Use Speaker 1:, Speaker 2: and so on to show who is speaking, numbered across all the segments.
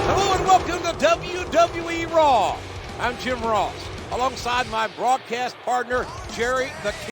Speaker 1: Hello and welcome to WWE Raw. I'm Jim Ross, alongside my broadcast partner, Jerry the King.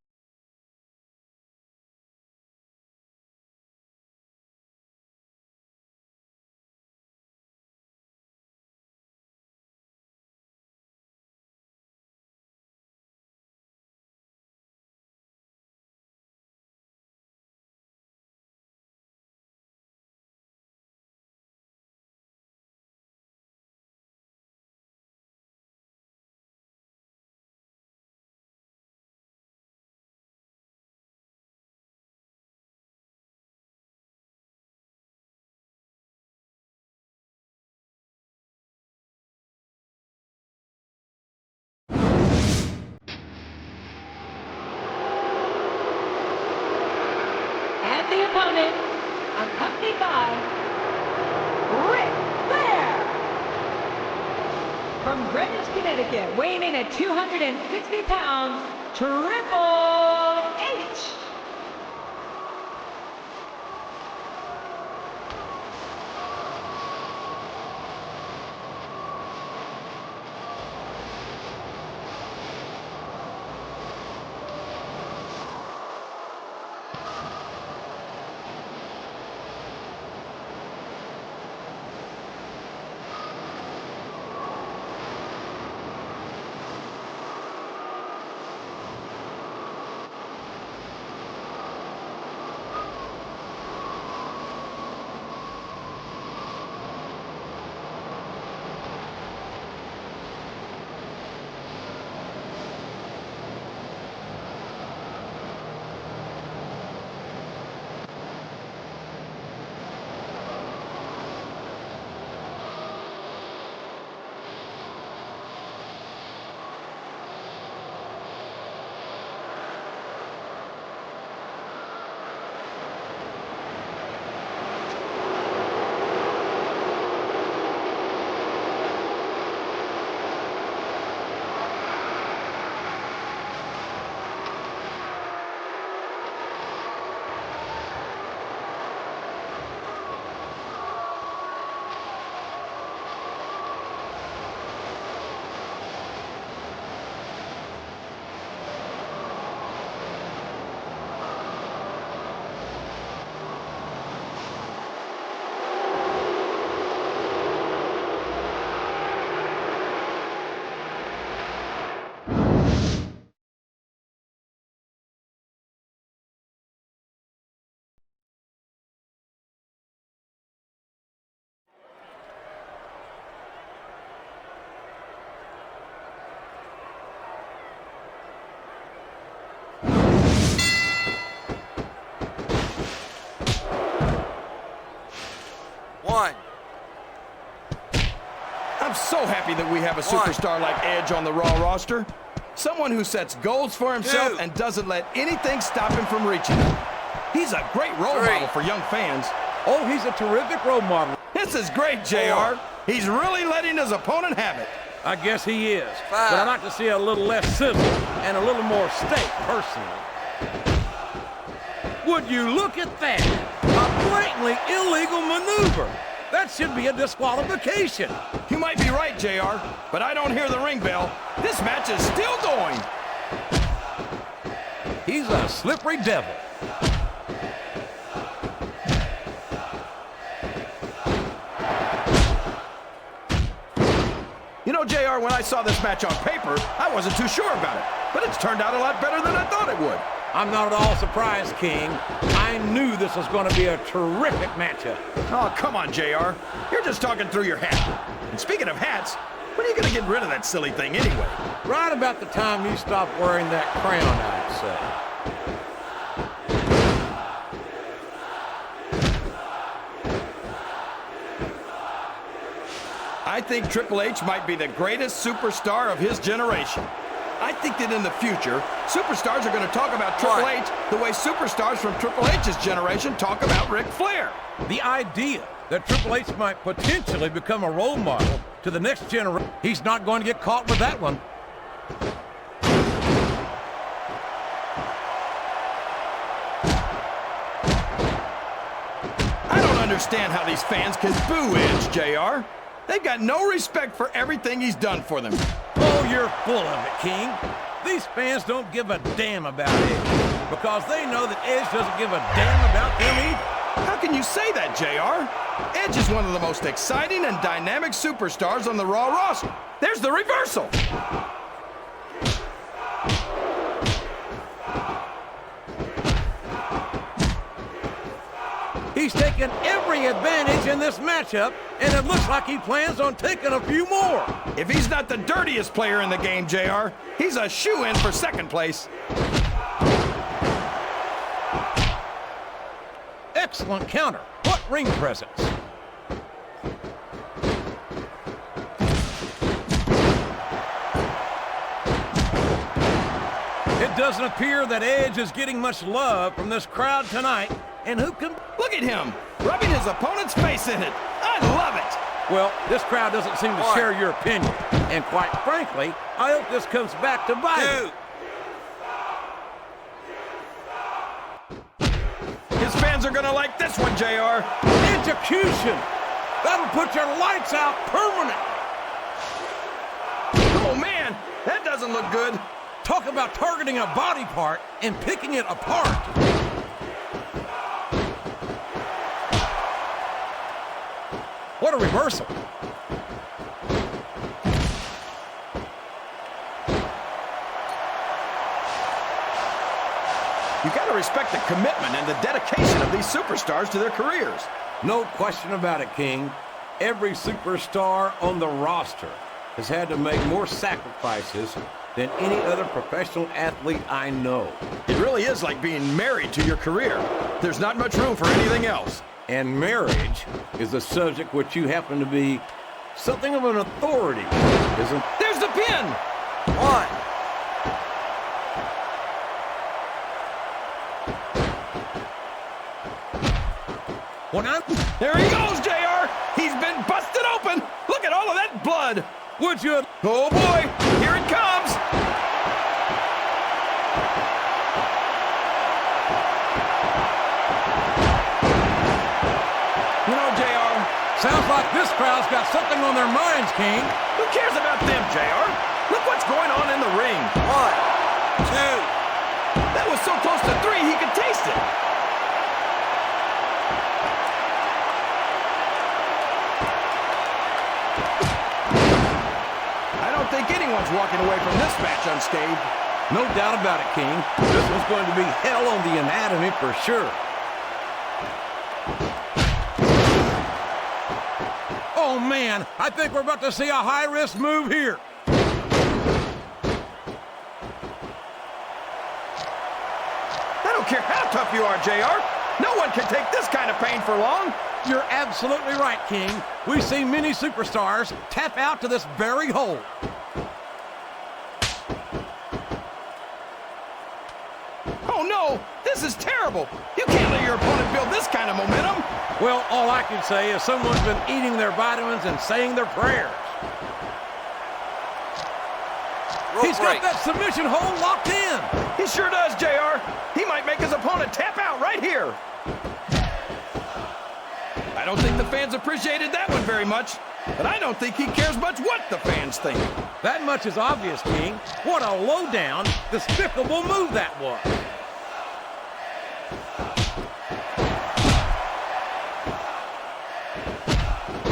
Speaker 2: And the opponent, accompanied by Ric Flair. From Greenwich, Connecticut, weighing in at 260 pounds, Triple H.
Speaker 3: I'm so happy that we have a superstar like Edge on the Raw roster. Someone who sets goals for himself and doesn't let anything stop him from reaching them. He's a great role model for young fans.
Speaker 1: Oh, he's a terrific role model.
Speaker 3: This is great, JR. He's really letting his opponent have it.
Speaker 1: I guess he is. But I'd like to see a little less sizzle and a little more steak, personally. Would you look at that? A blatantly illegal maneuver. That should be a disqualification.
Speaker 3: You might be right, JR, but I don't hear the ring bell. This match is still going.
Speaker 1: He's a slippery devil.
Speaker 3: You know, JR, when I saw this match on paper, I wasn't too sure about it, but it's turned out a lot better than I thought it would.
Speaker 1: I'm not at all surprised, King. I knew this was going to be a terrific matchup.
Speaker 3: Oh, come on, JR. You're just talking through your hat. And speaking of hats, when are you going to get rid of that silly thing anyway?
Speaker 1: Right about the time you stop wearing that crown, I'd say.
Speaker 3: I think Triple H might be the greatest superstar of his generation. I think that in the future, superstars are going to talk about Triple H the way superstars from Triple H's generation talk about Ric Flair.
Speaker 1: The idea that Triple H might potentially become a role model to the next generation, he's not going to get caught with that one.
Speaker 3: understand how these fans can boo Edge, JR. They've got no respect for everything he's done for them.
Speaker 1: Oh, you're full of it, King. These fans don't give a damn about Edge because they know that Edge doesn't give a damn about them either.
Speaker 3: How can you say that, JR? Edge is one of the most exciting and dynamic superstars on the Raw roster. There's the reversal.
Speaker 1: He's taken every advantage in this matchup, and it looks like he plans on taking a few more.
Speaker 3: If he's not the dirtiest player in the game, JR, he's a shoo-in for second place.
Speaker 1: Excellent counter. What ring presence. It doesn't appear that Edge is getting much love from this crowd tonight. And who can...
Speaker 3: Look at him, rubbing his opponent's face in it. I love it.
Speaker 1: Well, this crowd doesn't seem to share your opinion. And quite frankly, I hope this comes back to bite him.
Speaker 3: His fans are gonna like this one, JR.
Speaker 1: Execution. That'll put your lights out permanently.
Speaker 3: Oh, man, that doesn't look good.
Speaker 1: Talk about targeting a body part and picking it apart. What a reversal.
Speaker 3: You got to respect the commitment and the dedication of these superstars to their careers.
Speaker 1: No question about it, King. Every superstar on the roster has had to make more sacrifices than any other professional athlete I know.
Speaker 3: It really is like being married to your career. There's not much room for anything else.
Speaker 1: And marriage is a subject which you happen to be something of an authority, isn't?
Speaker 3: There's the pin!
Speaker 1: One.
Speaker 3: There he goes, JR! He's been busted open! Look at all of that blood!
Speaker 1: Would you?
Speaker 3: Oh boy, here it comes! You know, JR,
Speaker 1: Sounds like this crowd's got something on their minds, King.
Speaker 3: who cares about them, JR? Look what's going on in the ring.
Speaker 1: 1, 2.
Speaker 3: That was so close to 3 he could taste it. I don't think anyone's walking away from this match unscathed.
Speaker 1: No doubt about it, King. This one's going to be hell on the anatomy for sure. Oh, man, I think we're about to see a high-risk move here.
Speaker 3: I don't care how tough you are, JR. No one can take this kind of pain for long.
Speaker 1: You're absolutely right, King. We've seen many superstars tap out to this very hole.
Speaker 3: Oh, no, this is terrible. You can't let your opponent build this kind of momentum.
Speaker 1: Well, all I can say is someone's been eating their vitamins and saying their prayers. He's got that submission hold locked in.
Speaker 3: He sure does, JR. He might make his opponent tap out right here. I don't think the fans appreciated that one very much, but I don't think he cares much what the fans think.
Speaker 1: That much is obvious, King. What a low-down, despicable move that was.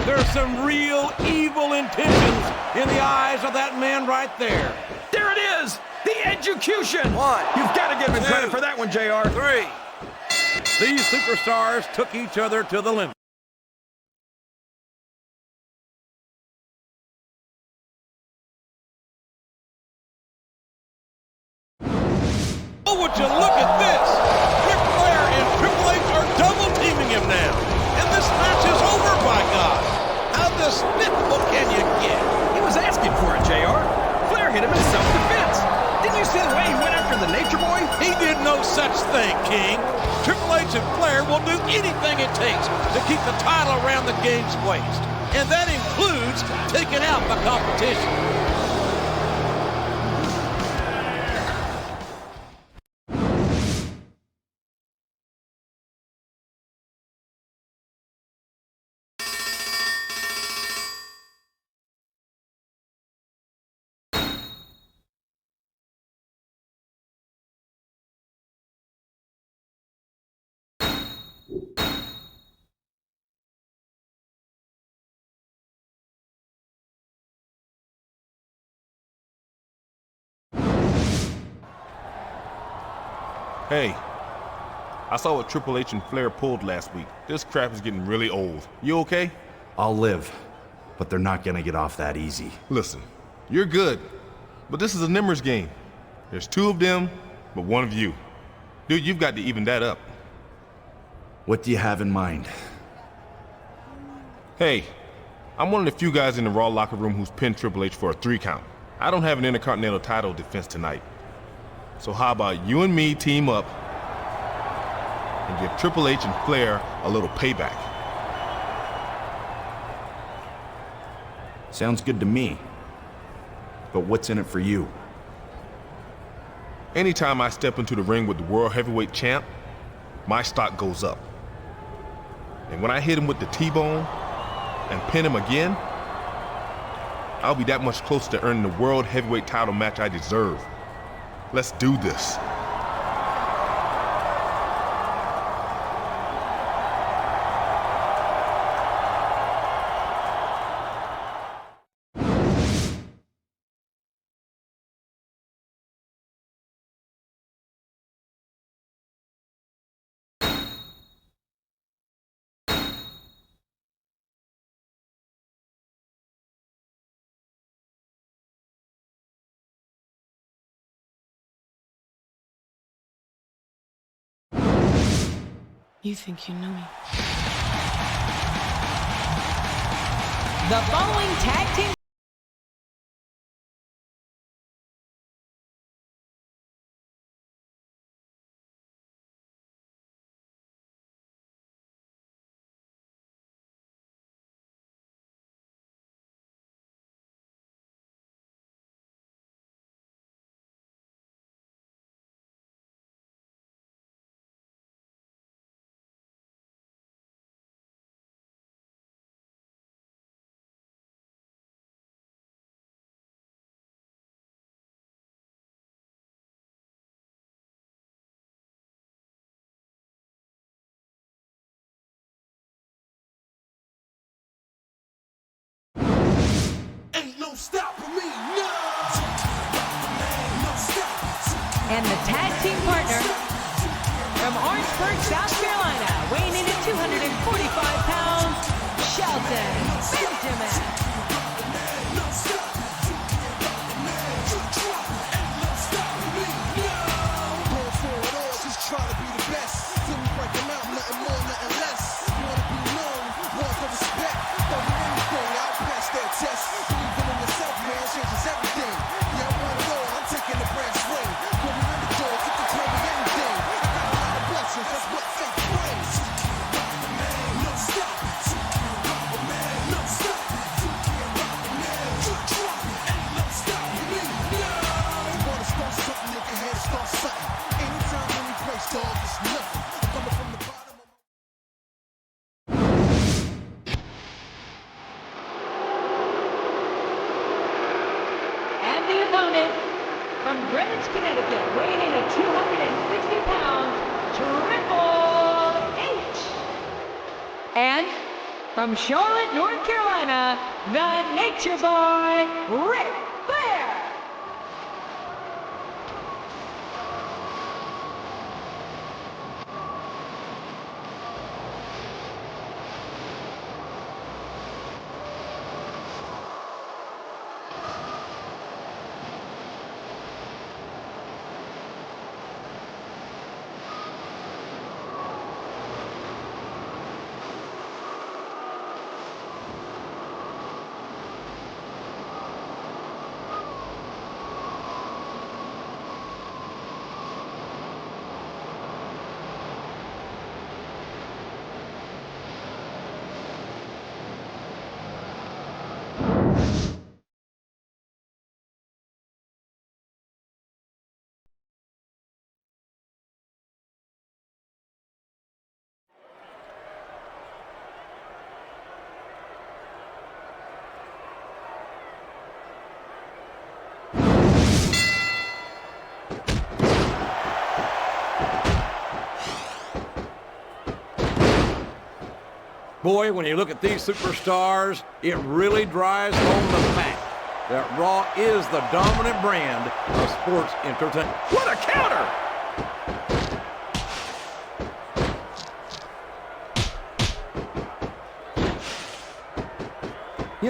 Speaker 1: There's some real evil intentions in the eyes of that man right there.
Speaker 3: There it is, the execution.
Speaker 1: 1,
Speaker 3: You've got to give him
Speaker 1: 2,
Speaker 3: credit for that one, JR.
Speaker 1: 3. These superstars took each other to the limit. Oh, would you look at this? Ric Flair and Triple H are double teaming him now. And this match is over, by God. How despicable can you get?
Speaker 3: He was asking for it, JR. Flair hit him in self-defense. Didn't you see the way he went after the Nature Boy?
Speaker 1: He did no such thing, King. Triple H and Flair will do anything it takes to keep the title around the game's waist. And that includes taking out the competition.
Speaker 4: Hey, I saw what Triple H and Flair pulled last week. This crap is getting really old. You okay?
Speaker 5: I'll live, but they're not gonna get off that easy.
Speaker 4: Listen, you're good, but this is a numbers game. There's two of them, but one of you. Dude, you've got to even that up.
Speaker 5: What do you have in mind?
Speaker 4: Hey, I'm one of the few guys in the Raw locker room who's pinned Triple H for a 3 count. I don't have an Intercontinental title defense tonight. So how about you and me team up and give Triple H and Flair a little payback?
Speaker 5: Sounds good to me. But what's in it for you?
Speaker 4: Anytime I step into the ring with the World Heavyweight Champ, my stock goes up. And when I hit him with the T-bone and pin him again, I'll be that much closer to earning the World Heavyweight title match I deserve. Let's do this.
Speaker 6: You think you know me?
Speaker 2: The following tag team and the tag team partner from Orangeburg, South Carolina, weighing in at 245 pounds, Shelton Benjamin. From Greenwich, Connecticut, weighing in at 260 pounds, Triple H. And from Charlotte, North Carolina, the Nature Boy, Ric Flair.
Speaker 1: Boy, when you look at these superstars, it really drives home the fact that Raw is the dominant brand of sports entertainment. What a counter!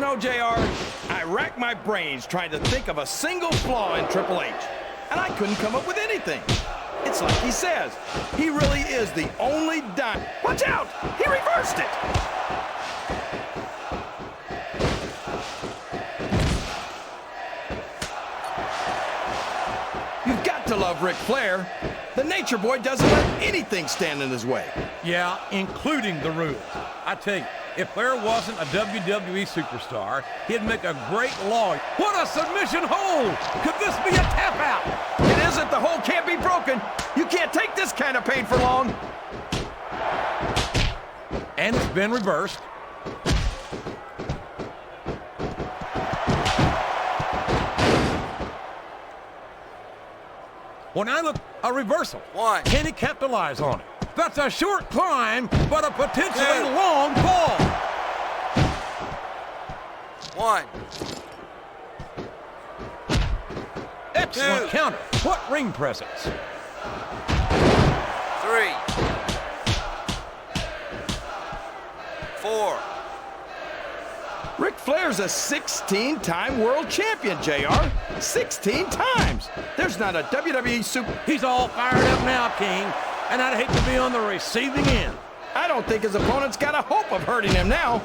Speaker 3: know, JR, I racked my brains trying to think of a single flaw in Triple H, and I couldn't come up with anything. It's like he says, he really is the only Watch out! He reversed it! You've got to love Ric Flair. The Nature Boy doesn't let anything stand in his way.
Speaker 1: Yeah, including the rules. I tell you, if Flair wasn't a WWE superstar, he'd make a great lawyer. What a submission hold! Could this be a tap out?
Speaker 3: It isn't. The hold can't be broken. You can't take this kind of pain for long.
Speaker 1: And it's been reversed. Well, now look, a reversal.
Speaker 7: One.
Speaker 1: Can he capitalize on it? That's a short climb, but a potentially long fall.
Speaker 7: One.
Speaker 1: Excellent counter. What ring presence.
Speaker 7: 3. 4.
Speaker 3: Ric Flair's a 16-time world champion, JR. 16 times. There's not a WWE super...
Speaker 1: He's all fired up now, King, and I'd hate to be on the receiving end.
Speaker 3: I don't think his opponent's got a hope of hurting him now.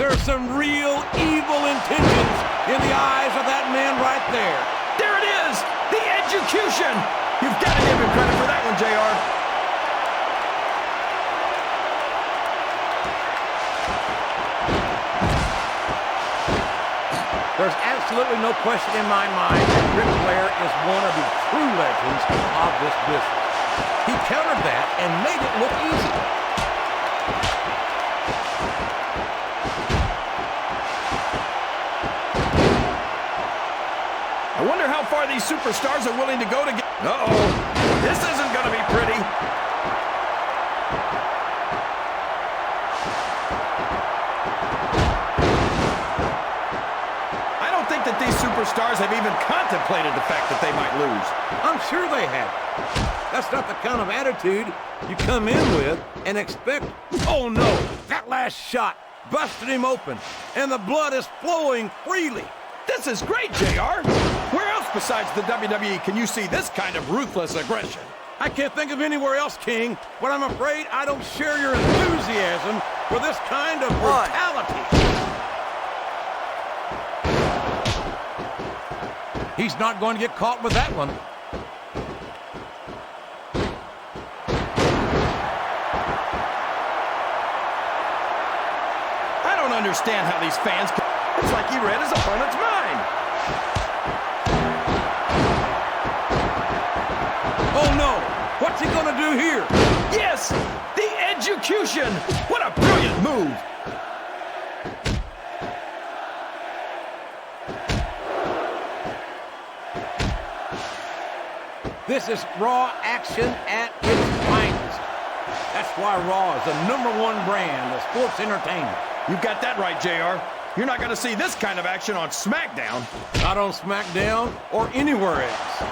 Speaker 1: There's some real evil intentions in the eyes of that man right there.
Speaker 3: There it is! The execution! You've got to give him credit for that one, JR.
Speaker 1: There's absolutely no question in my mind that Ric Flair is one of the true legends of this business. He countered that and made it look easy.
Speaker 3: I wonder how far these superstars are willing to go to get... Uh-oh. This isn't going to be pretty. I don't think that these superstars have even contemplated the fact that they might lose.
Speaker 1: I'm sure they have. That's not the kind of attitude you come in with and expect. Oh, no. That last shot busted him open, and the blood is flowing freely.
Speaker 3: This is great, JR. Where else besides the WWE can you see this kind of ruthless aggression?
Speaker 1: I can't think of anywhere else, King, but I'm afraid I don't share your enthusiasm for this kind of brutality. He's not going to get caught with that one.
Speaker 3: I don't understand how these fans... It's like he read his opponent's mind.
Speaker 1: Oh, no. What's he going to do here?
Speaker 3: Yes! The execution! What a brilliant move!
Speaker 1: This is Raw action at its finest. That's why Raw is the #1 brand of sports entertainment.
Speaker 3: You got that right, JR. You're not going to see this kind of action on SmackDown.
Speaker 1: Not on SmackDown or anywhere else.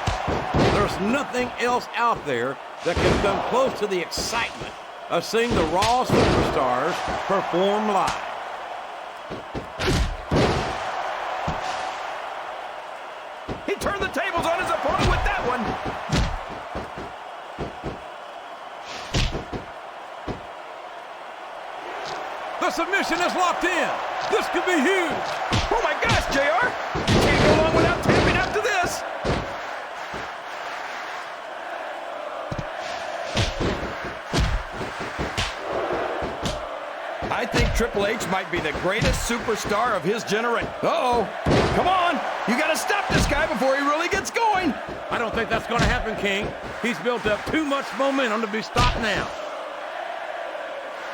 Speaker 1: There's nothing else out there that can come close to the excitement of seeing the Raw superstars perform live.
Speaker 3: He turned the tables on his opponent with that one.
Speaker 1: The submission is locked in. This could be huge.
Speaker 3: Oh my gosh, JR! You can't go long without tapping out to this. I think Triple H might be the greatest superstar of his generation. Uh-oh. Come on. You got to stop this guy before he really gets going.
Speaker 1: I don't think that's going to happen, King. He's built up too much momentum to be stopped now.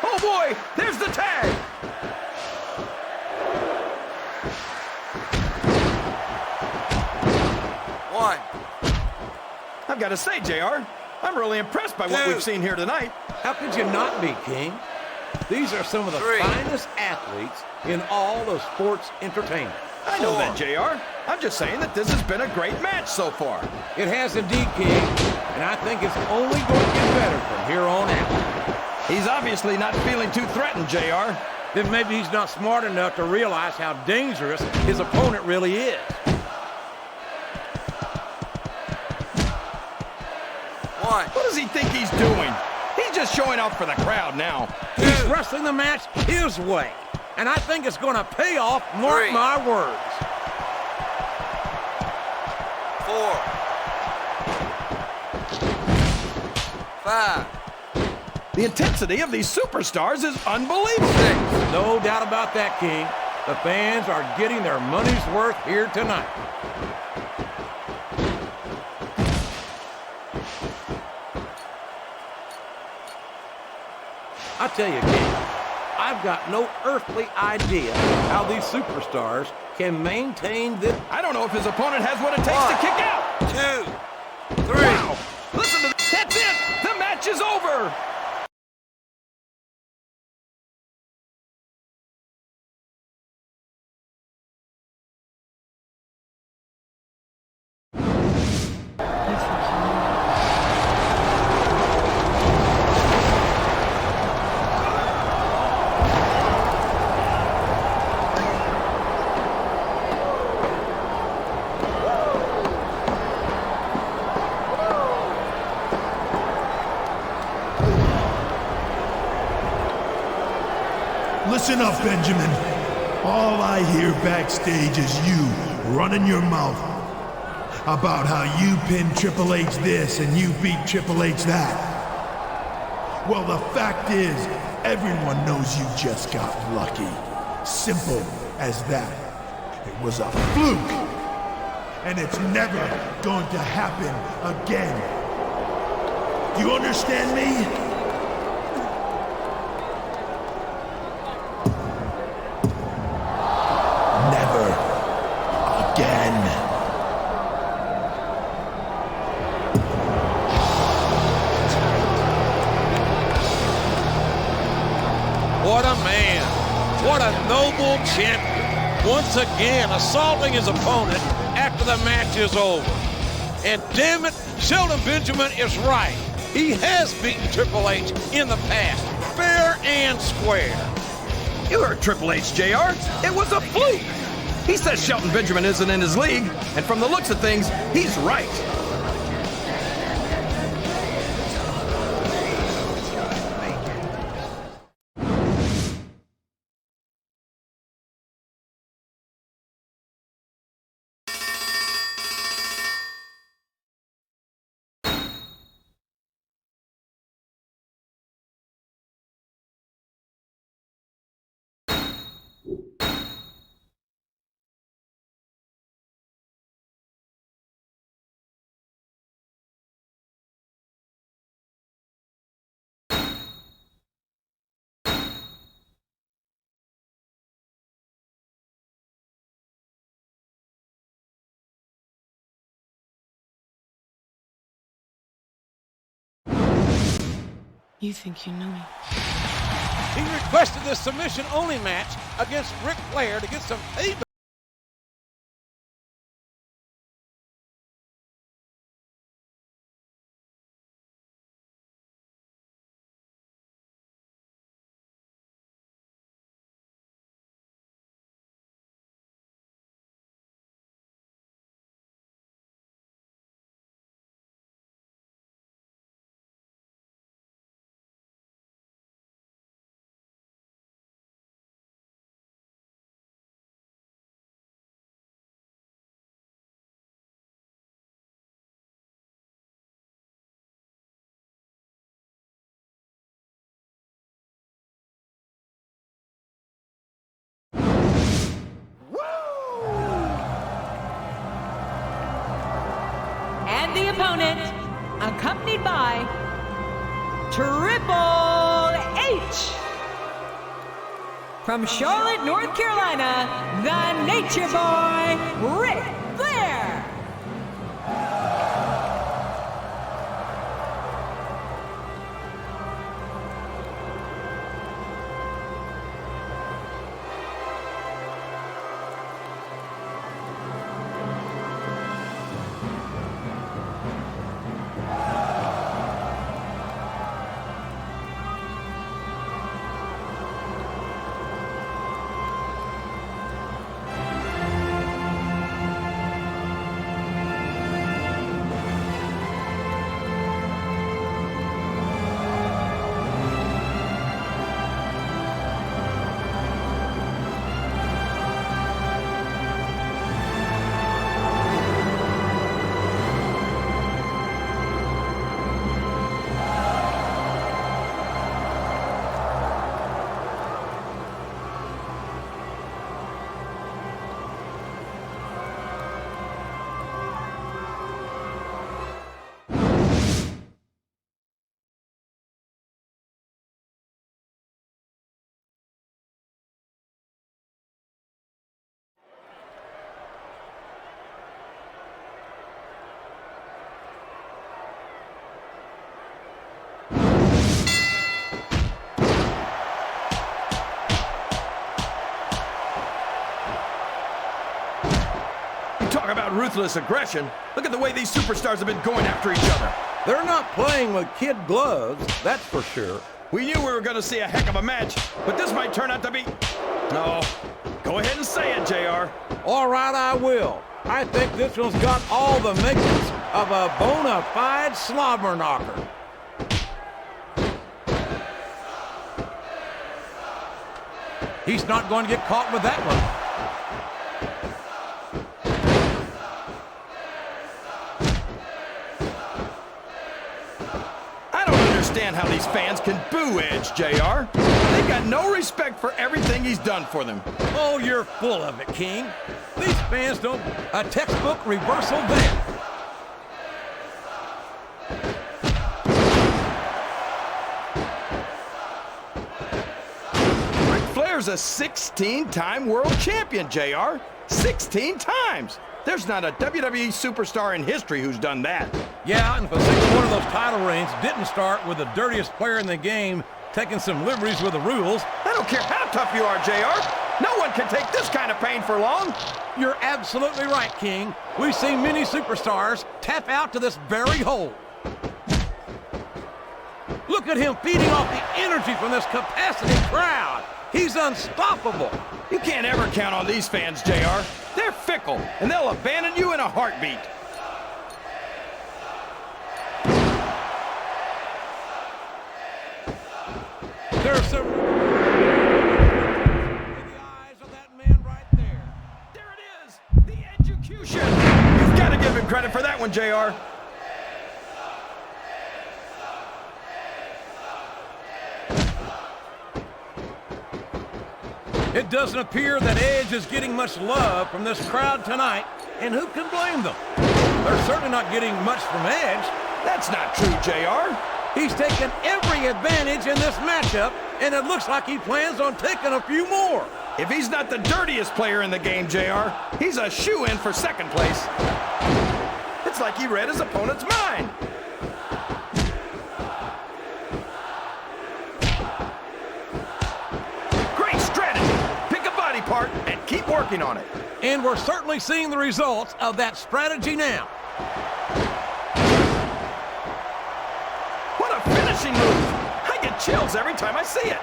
Speaker 3: Oh boy, there's the tag.
Speaker 7: One.
Speaker 3: I've got to say, JR, I'm really impressed by what we've seen here tonight.
Speaker 1: How could you not be, King? These are some of the finest athletes in all of sports entertainment.
Speaker 3: I know that, JR. I'm just saying that this has been a great match so far.
Speaker 1: It has indeed, King, and I think it's only going to get better from here on out.
Speaker 3: He's obviously not feeling too threatened, JR.
Speaker 1: Then maybe he's not smart enough to realize how dangerous his opponent really is.
Speaker 3: What does he think he's doing? He's just showing off for the crowd now.
Speaker 1: He's wrestling the match his way, and I think it's going to pay off, mark my words.
Speaker 7: 4, 5.
Speaker 3: The intensity of these superstars is unbelievable.
Speaker 7: 6.
Speaker 1: No doubt about that, King. The fans are getting their money's worth here tonight. I tell you, King, I've got no earthly idea how these superstars can maintain this.
Speaker 3: I don't know if his opponent has what it takes to kick out.
Speaker 7: 2, 3.
Speaker 3: Wow. Listen to this. That's it. The match is over.
Speaker 6: You think you know me?
Speaker 8: Listen up, Benjamin. All I hear backstage is you running your mouth about how you pinned Triple H this and you beat Triple H that. Well, the fact is, everyone knows you just got lucky. Simple as that. It was a fluke. And it's never going to happen again. Do you understand me? Never again.
Speaker 1: What a man. What a noble champion. Once again, assaulting his opponent after the match is over. And damn it, Shelton Benjamin is right. He has beaten Triple H in the past, fair and square.
Speaker 3: You heard Triple H, JR. It was a fluke. He says Shelton Benjamin isn't in his league, and from the looks of things, he's right.
Speaker 6: You think you know me?
Speaker 1: He requested this submission-only match against Ric Flair to get some payback.
Speaker 2: And the opponent, accompanied by Triple H. From Charlotte, North Carolina, the Nature Boy, Ric Flair.
Speaker 3: Talk about ruthless aggression. Look at the way these superstars have been going after each other.
Speaker 1: They're not playing with kid gloves, that's for sure.
Speaker 3: We knew we were going to see a heck of a match, but this might turn out to be... No. Go ahead and say it, JR.
Speaker 1: All right, I will. I think this one's got all the makings of a bona fide slobber knocker. He's not going to get caught with that one.
Speaker 3: I don't understand how these fans can boo Edge, JR. They've got no respect for everything he's done for them.
Speaker 1: Oh, you're full of it, King. These fans don't... A textbook reversal there.
Speaker 3: Ric Flair's a 16-time world champion, JR. 16 times. There's not a WWE superstar in history who's done that.
Speaker 1: Yeah, and if a single one of those title reigns didn't start with the dirtiest player in the game taking some liberties with the rules...
Speaker 3: I don't care how tough you are, JR. No one can take this kind of pain for long.
Speaker 1: You're absolutely right, King. We've seen many superstars tap out to this very hole. Look at him feeding off the energy from this capacity crowd. He's unstoppable.
Speaker 3: You can't ever count on these fans, JR. They're fickle, and they'll abandon you in a heartbeat.
Speaker 1: There's some... in the eyes of that man right there.
Speaker 3: There it is, the execution. You've got to give him credit for that one, JR.
Speaker 1: It doesn't appear that Edge is getting much love from this crowd tonight, and who can blame them? They're certainly not getting much from Edge.
Speaker 3: That's not true, JR.
Speaker 1: He's taken every advantage in this matchup, and it looks like he plans on taking a few more.
Speaker 3: If he's not the dirtiest player in the game, JR, he's a shoo-in for second place. It's like he read his opponent's mind. Great strategy. Pick a body part and keep working on it.
Speaker 1: And we're certainly seeing the results of that strategy now.
Speaker 3: What a finishing move. I get chills every time I see it.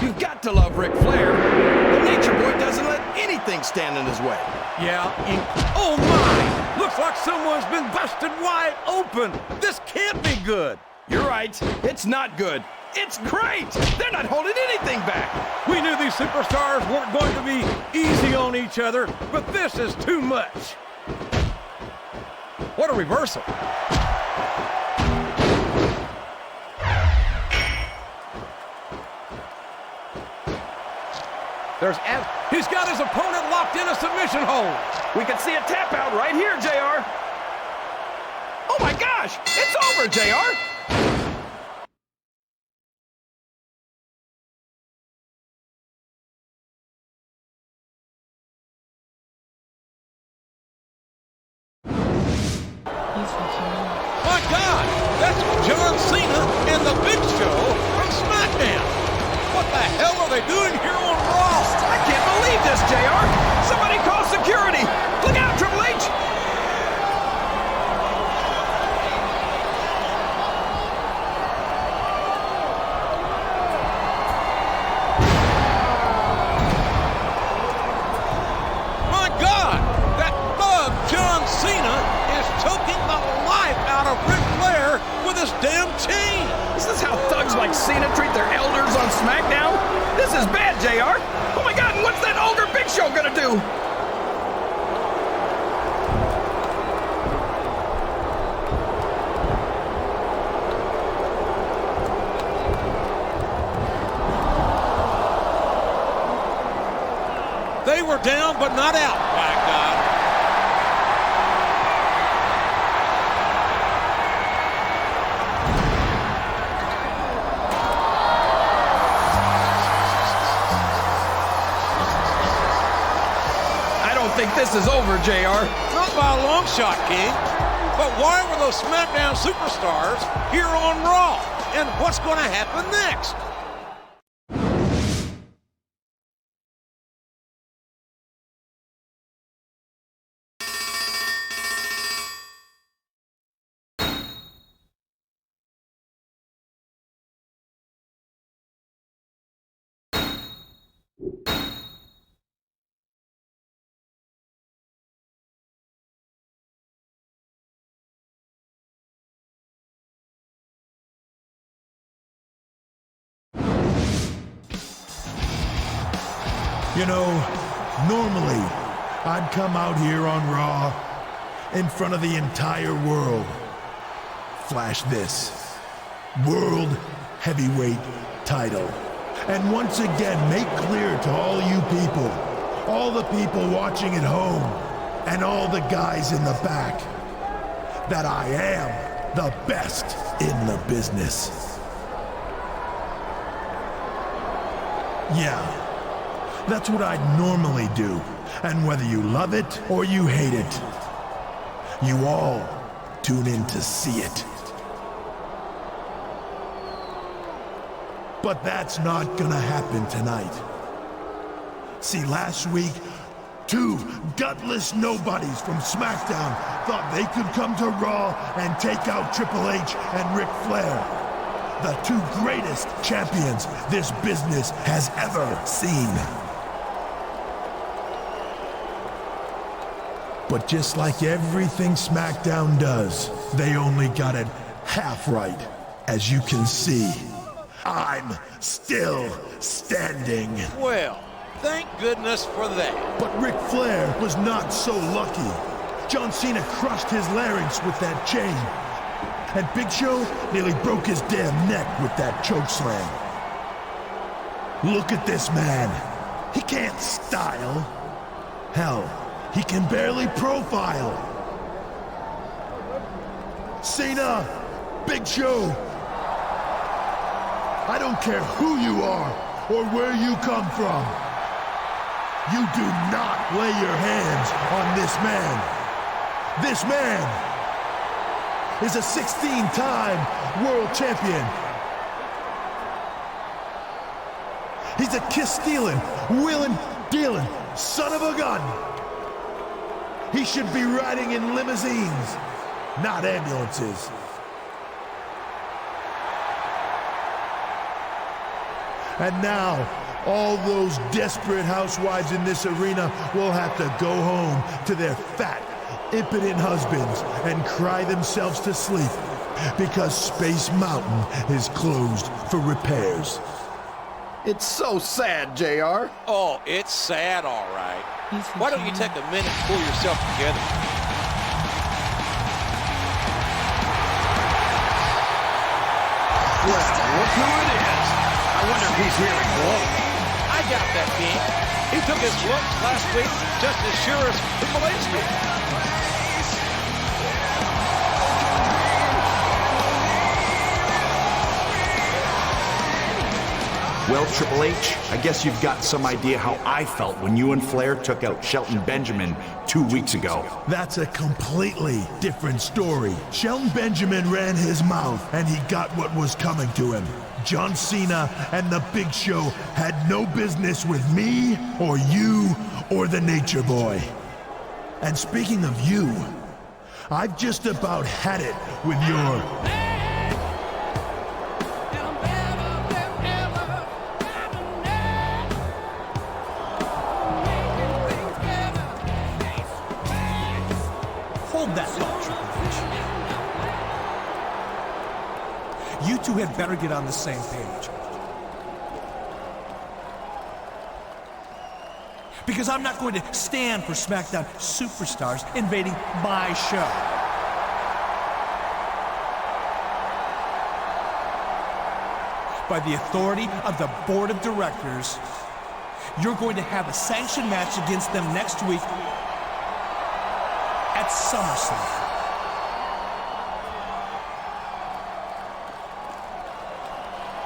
Speaker 3: You've got to love Ric Flair. The Nature Boy doesn't let anything stand in his way.
Speaker 1: Yeah, oh my! Looks like someone's been busted wide open. This can't be good.
Speaker 3: You're right. It's not good. It's great. They're not holding anything back.
Speaker 1: We knew these superstars weren't going to be easy on each other, but this is too much. What a reversal. He's got his opponent locked in a submission hold.
Speaker 3: We can see a tap out right here, JR. Oh my gosh, it's over, JR.
Speaker 6: You think you know me.
Speaker 1: My God, that's John Cena and the Big Show from SmackDown. What the hell are they doing here on Raw?
Speaker 3: I can't believe this, JR. Somebody call security. Look out, Triple H.
Speaker 1: My God, that thug John Cena is choking the life out of Ric Flair with his damn chain.
Speaker 3: Is this how thugs like Cena treat their elders on SmackDown? This is bad, JR. Oh my God, and what's that older Big Show gonna do?
Speaker 1: They were down, but not out, by God.
Speaker 3: I don't think this is over, JR.
Speaker 1: Not by a long shot, King. But why were those SmackDown superstars here on Raw? And what's going to happen next?
Speaker 8: You know, normally, I'd come out here on Raw in front of the entire world. Flash this. World Heavyweight title. And once again, make clear to all you people, all the people watching at home, and all the guys in the back, that I am the best in the business. Yeah. That's what I'd normally do. And whether you love it or you hate it, you all tune in to see it. But that's not gonna happen tonight. See, last week, two gutless nobodies from SmackDown thought they could come to Raw and take out Triple H and Ric Flair, the two greatest champions this business has ever seen. But just like everything SmackDown does, they only got it half right. As you can see, I'm still standing.
Speaker 1: Well, thank goodness for that.
Speaker 8: But Ric Flair was not so lucky. John Cena crushed his larynx with that chain. And Big Show nearly broke his damn neck with that chokeslam. Look at this man. He can't style. Hell, he can barely profile. Cena, Big Show, I don't care who you are or where you come from. You do not lay your hands on this man. This man is a 16-time world champion. He's a kiss-stealing, wheeling-dealing son of a gun. He should be riding in limousines, not ambulances. And now, all those desperate housewives in this arena will have to go home to their fat, impotent husbands and cry themselves to sleep because Space Mountain is closed for repairs.
Speaker 3: It's so sad, JR.
Speaker 1: Oh, it's sad, all right.
Speaker 6: He's the
Speaker 1: Why don't you
Speaker 6: king.
Speaker 1: take a minute and pull yourself together?
Speaker 3: Well, look who it is. I wonder if he's here to glow.
Speaker 1: I got that, King. He took his lumps last week just as sure as Triple H did.
Speaker 5: Well, Triple H, I guess you've got some idea how I felt when you and Flair took out Shelton Benjamin 2 weeks ago.
Speaker 8: That's a completely different story. Shelton Benjamin ran his mouth, and he got what was coming to him. John Cena and the Big Show had no business with me, or you, or the Nature Boy. And speaking of you, I've just about had it with your...
Speaker 9: Hold that thought, Triple H. You two had better get on the same page. Because I'm not going to stand for SmackDown superstars invading my show. By the authority of the board of directors, you're going to have a sanctioned match against them next week at SummerSlam.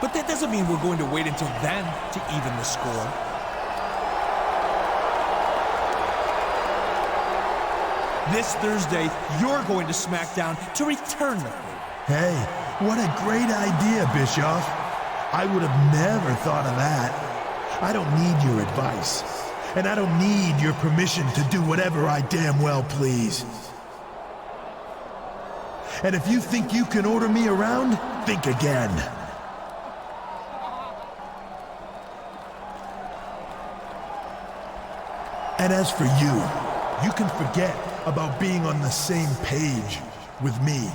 Speaker 9: But that doesn't mean we're going to wait until then to even the score. This Thursday, you're going to SmackDown to return the favor.
Speaker 8: Hey, What a great idea, Bischoff. I would have never thought of that. I don't need your advice, and I don't need your permission to do whatever I damn well please. And if you think you can order me around, think again. And as for you, you can forget about being on the same page with me.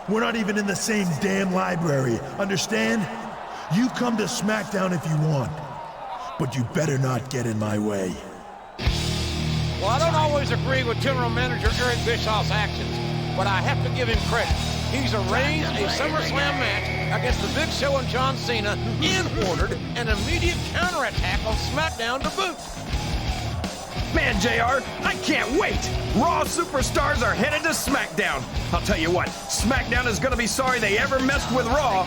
Speaker 8: We're not even in the same damn library, understand? You come to SmackDown if you want, but you better not get in my way.
Speaker 1: Well, I don't always agree with General Manager Eric Bischoff's actions, but I have to give him credit. He's arranged a SummerSlam match against The Big Show and John Cena and ordered an immediate counterattack on SmackDown to boot.
Speaker 3: Man, JR, I can't wait! Raw superstars are headed to SmackDown. I'll tell you what, SmackDown is gonna be sorry they ever messed with Raw.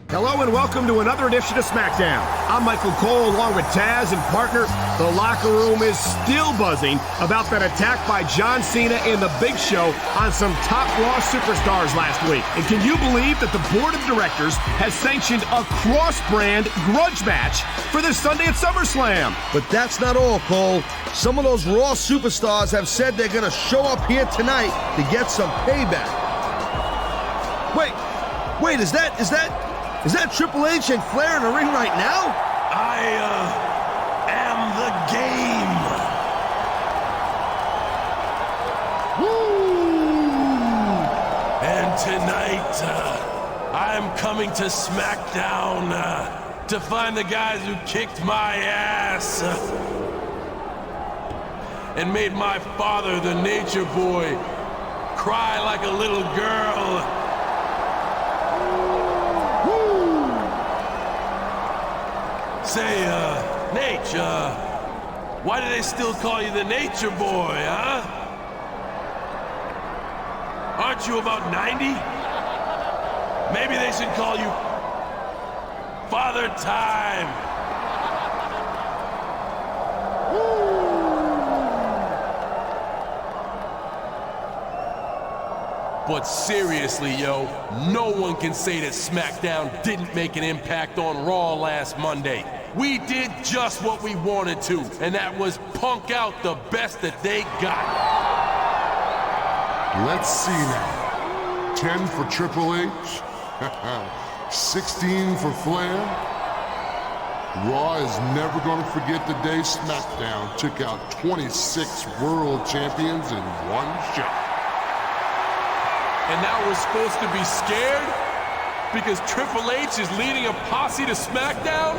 Speaker 10: Hello and welcome to another edition of SmackDown. I'm Michael Cole along with Taz and partner. The locker room is still buzzing about that attack by John Cena and The Big Show on some top Raw superstars last week. And can you believe that the board of directors has sanctioned a cross-brand grudge match for this Sunday at SummerSlam?
Speaker 11: But that's not all, Cole. Some of those Raw superstars have said they're going to show up here tonight to get some payback. Wait, is that Triple H and Flair in the ring right now?
Speaker 8: I am the game. Woo! And tonight, I'm coming to SmackDown to find the guys who kicked my ass and made my father, the Nature Boy, cry like a little girl. Say, Nate, why do they still call you the Nature Boy, huh? Aren't you about 90? Maybe they should call you Father Time. But seriously, yo, no one can say that SmackDown didn't make an impact on Raw last Monday. We did just what we wanted to, and that was punk out the best that they got.
Speaker 12: Let's see now. 10 for Triple H, 16 for Flair. Raw is never going to forget the day SmackDown took out 26 world champions in one shot.
Speaker 9: And now we're supposed to be scared? Because Triple H is leading a posse to SmackDown?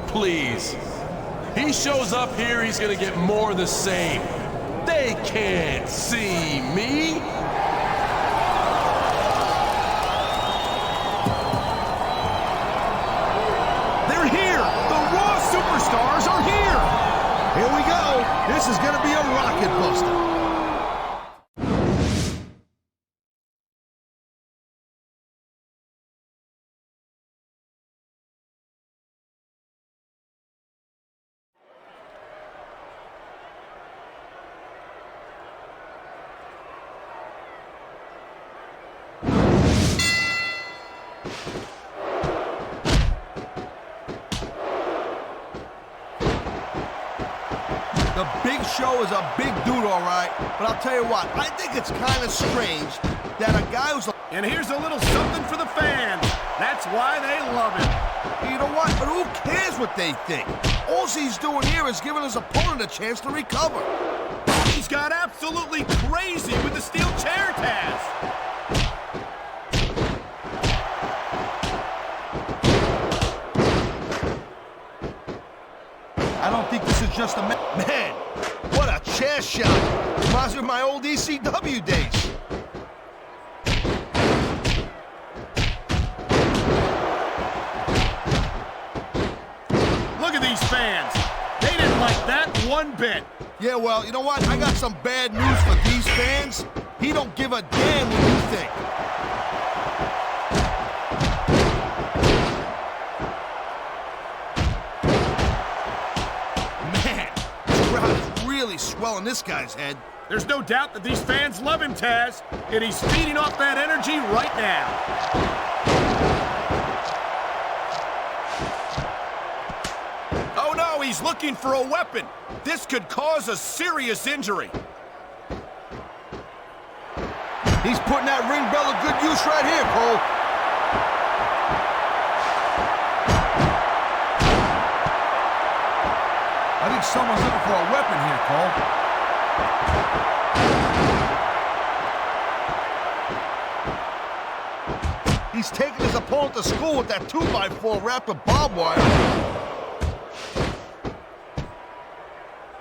Speaker 9: Please. He shows up here, he's gonna get more of the same. They can't see me.
Speaker 11: They're here! The Raw superstars are here! Here we go! This is gonna be a rocket buster. The Big Show is a big dude, all right, but I'll tell you what, I think it's kind of strange that a guy who's...
Speaker 10: And here's a little something for the fans. That's why they love him.
Speaker 11: You know what? But who cares what they think? All he's doing here is giving his opponent a chance to recover.
Speaker 10: He's got absolutely crazy with the steel chair, Taz.
Speaker 11: I don't think this is just a man. What a chair shot. Reminds me of my old ECW days.
Speaker 10: Look at these fans. They didn't like that one bit.
Speaker 11: Yeah, well, you know what? I got some bad news for these fans. He don't give a damn what you think. Man, this crowd is really swelling this guy's head.
Speaker 10: There's no doubt that these fans love him, Taz, and he's feeding off that energy right now. Oh no, he's looking for a weapon. This could cause a serious injury.
Speaker 11: He's putting that ring bell to good use right here, Cole. I think someone's looking for a weapon here, Cole. He's taking his opponent to school with that 2x4 wrapped with barbed wire.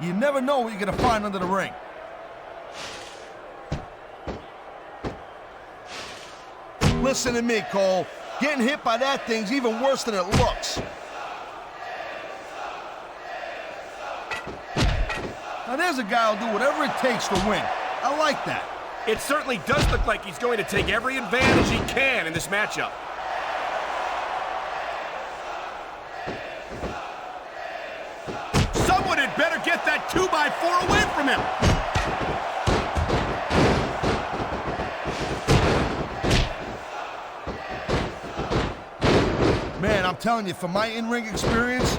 Speaker 11: You never know what you're gonna find under the ring. Listen to me, Cole. Getting hit by that thing's even worse than it looks. Now there's a guy who'll do whatever it takes to win. I like that.
Speaker 10: It certainly does look like he's going to take every advantage he can in this matchup. Someone had better get that 2x4 away from him.
Speaker 11: Man, I'm telling you, from my in-ring experience,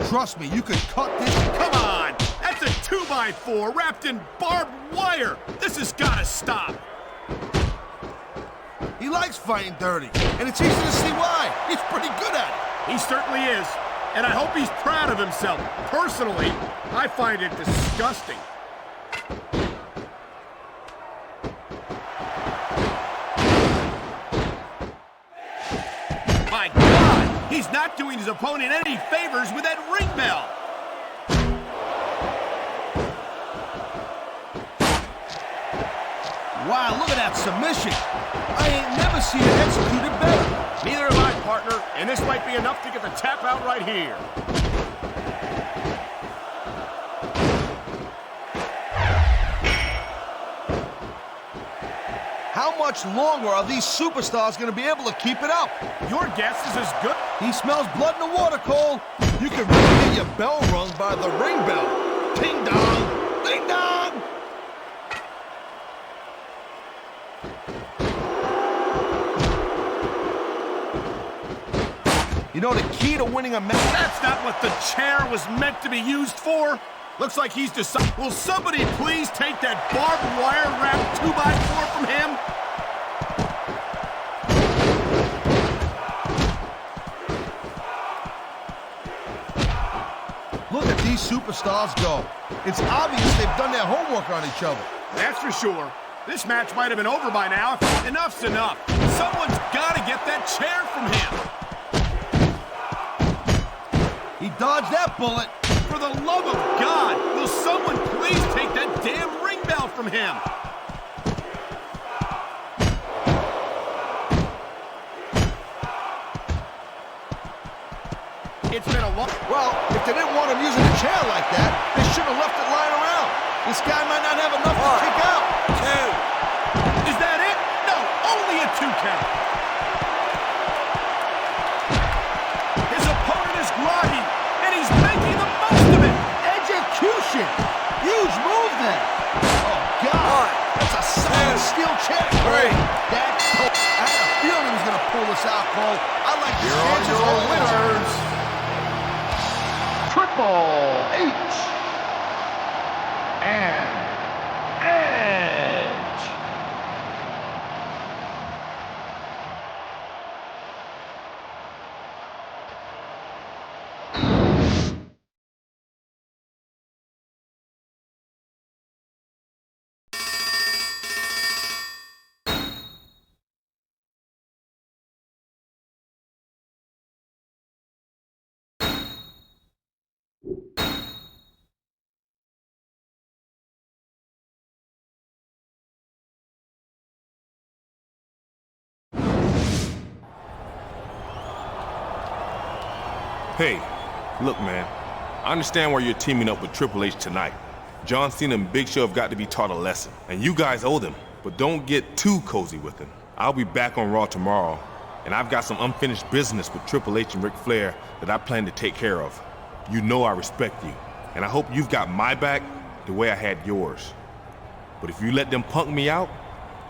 Speaker 11: trust me, you could cut this.
Speaker 10: Come on! That's a 2x4 wrapped in barbed wire! This has got to stop!
Speaker 11: He likes fighting dirty, and it's easy to see why. He's pretty good at it.
Speaker 10: He certainly is, and I hope he's proud of himself. Personally, I find it disgusting. My God! He's not doing his opponent any favors with that ring bell!
Speaker 11: Wow, look at that submission. I ain't never seen it executed better.
Speaker 10: Neither have I, partner, and this might be enough to get the tap out right here.
Speaker 11: How much longer are these superstars going to be able to keep it up?
Speaker 10: Your guess is as good.
Speaker 11: He smells blood in the water, Cole. You can really get your bell rung by the ring bell. Ding dong! Ding dong! You know, the key to winning a match...
Speaker 10: That's not what the chair was meant to be used for. Looks like he's decided... Will somebody please take that barbed wire wrapped 2x4 from him?
Speaker 11: Look at these superstars go. It's obvious they've done their homework on each other.
Speaker 10: That's for sure. This match might have been over by now. Enough's enough. Someone's got to get that chair from him.
Speaker 11: He dodged that bullet.
Speaker 10: For the love of God, will someone please take that damn ring bell from him? It's been a long...
Speaker 11: Well, if they didn't want him using a chair like that, they should have left it lying around. This guy might not have enough to kick out.
Speaker 10: 2. Is that it? No, only a 2 count. His opponent is groggy, and he's making the most of it.
Speaker 11: Execution. Huge move there. Oh, God. That's a solid steel chair.
Speaker 7: 3.
Speaker 11: That's Cole. I had a feeling he was going to pull this out, Cole. I like the chances of winners.
Speaker 2: Triple H and
Speaker 4: Hey, look, man. I understand why you're teaming up with Triple H tonight. John Cena and Big Show have got to be taught a lesson, and you guys owe them. But don't get too cozy with them. I'll be back on Raw tomorrow, and I've got some unfinished business with Triple H and Ric Flair that I plan to take care of. You know I respect you, and I hope you've got my back the way I had yours. But if you let them punk me out,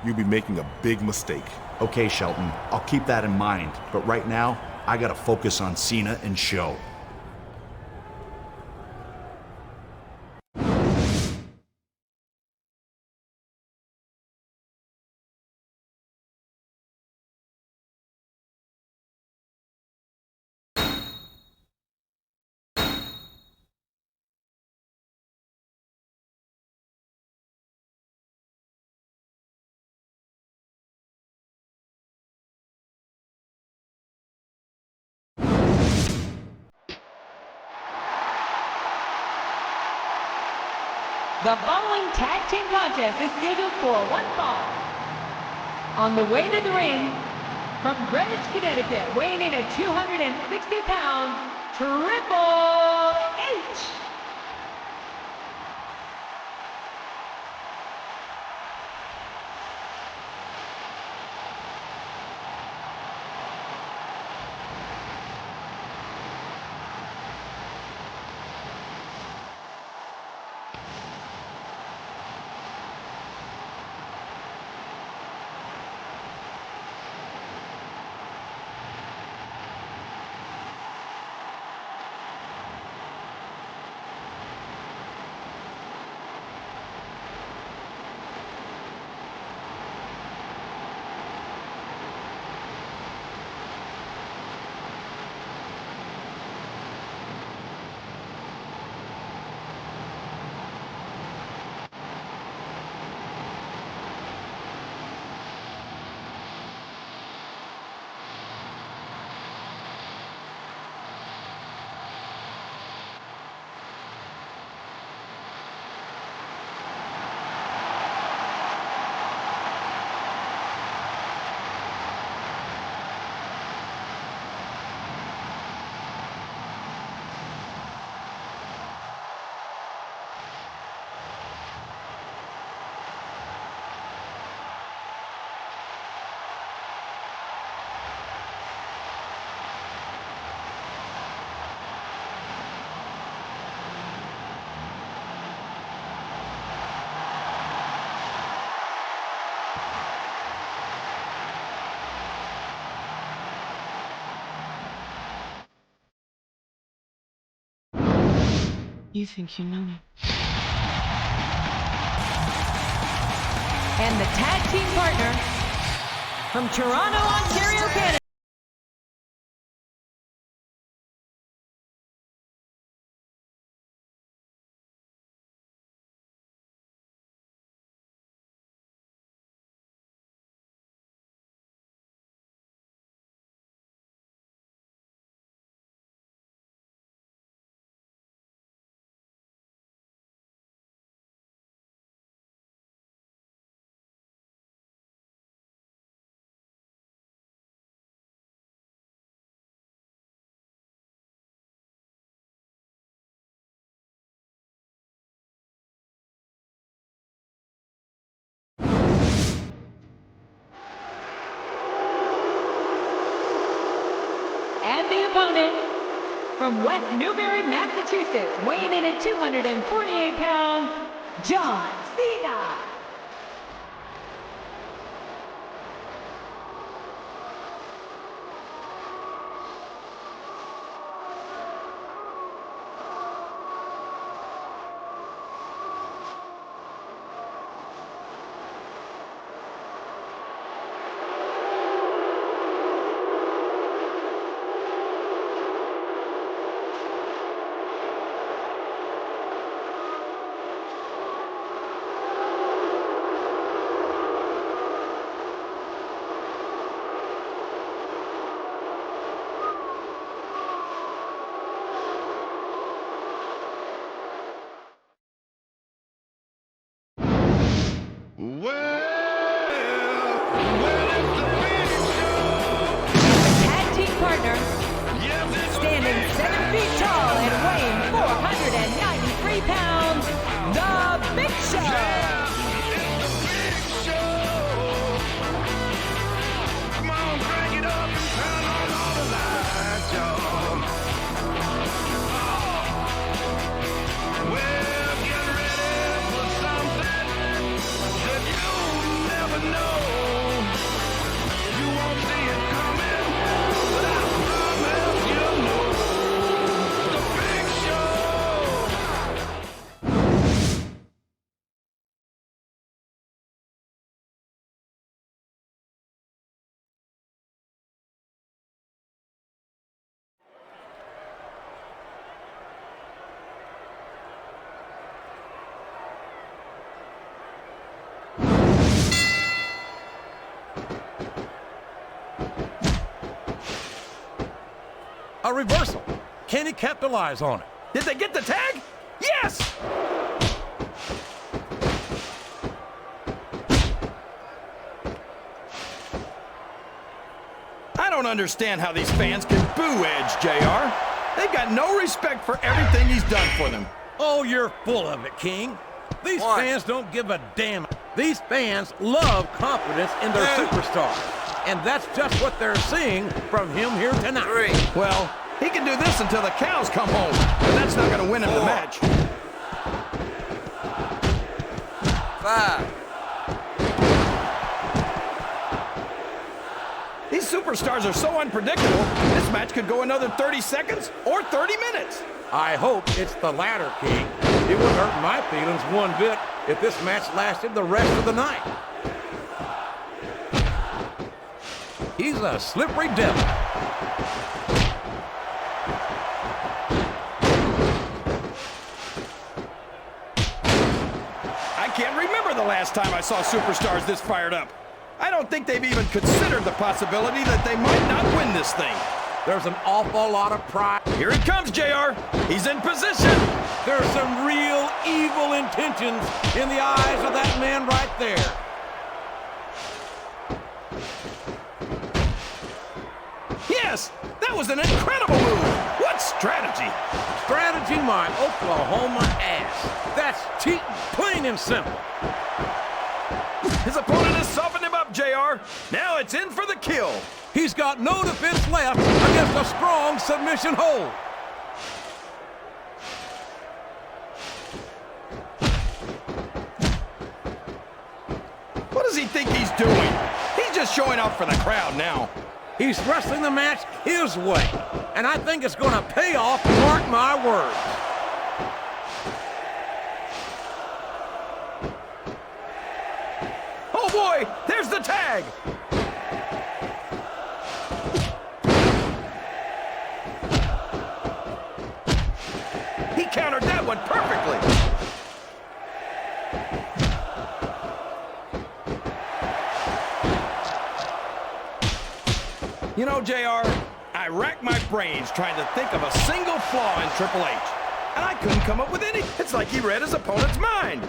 Speaker 4: you'll be making a big mistake.
Speaker 5: Okay, Shelton, I'll keep that in mind. But right now, I gotta focus on Cena and Show.
Speaker 2: The following tag team contest is scheduled for one fall. On the way to the ring, from Greenwich, Connecticut, weighing in at 260 pounds, Triple H.
Speaker 6: You think you know me?
Speaker 2: And the tag team partner from Toronto, Ontario, Canada. And the opponent from West Newbury, Massachusetts, weighing in at 248 pounds, John Cena. Tag team partner, standing 7
Speaker 1: A reversal. Can he capitalize on it?
Speaker 3: Did they get the tag? Yes! I don't understand how these fans can boo Edge, JR. They've got no respect for everything he's done for them.
Speaker 1: Oh, you're full of it, King. These fans don't give a damn. These fans love confidence in their superstar. And that's just what they're seeing from him here tonight.
Speaker 3: Well, he can do this until the cows come home, but that's not going to win him the match.
Speaker 7: 5.
Speaker 3: These superstars are so unpredictable, this match could go another 30 seconds or 30 minutes.
Speaker 1: I hope it's the latter, King. It would hurt my feelings one bit if this match lasted the rest of the night. He's a slippery devil.
Speaker 3: I can't remember the last time I saw superstars this fired up. I don't think they've even considered the possibility that they might not win this thing.
Speaker 1: There's an awful lot of pride.
Speaker 3: Here he comes, JR. He's in position.
Speaker 1: There's some real evil intentions in the eyes of that man right there.
Speaker 3: Yes, that was an incredible move. What strategy?
Speaker 1: Strategy my Oklahoma ass. That's cheating, plain and simple.
Speaker 3: His opponent has softened him up, JR. Now it's in for the kill.
Speaker 1: He's got no defense left against a strong submission hold.
Speaker 3: What does he think he's doing? He's just showing off for the crowd now.
Speaker 1: He's wrestling the match his way, and I think it's going to pay off, mark my words.
Speaker 3: Oh boy, there's the tag. He countered that one perfectly. You know, JR, I racked my brains trying to think of a single flaw in Triple H, and I couldn't come up with any. It's like he read his opponent's mind.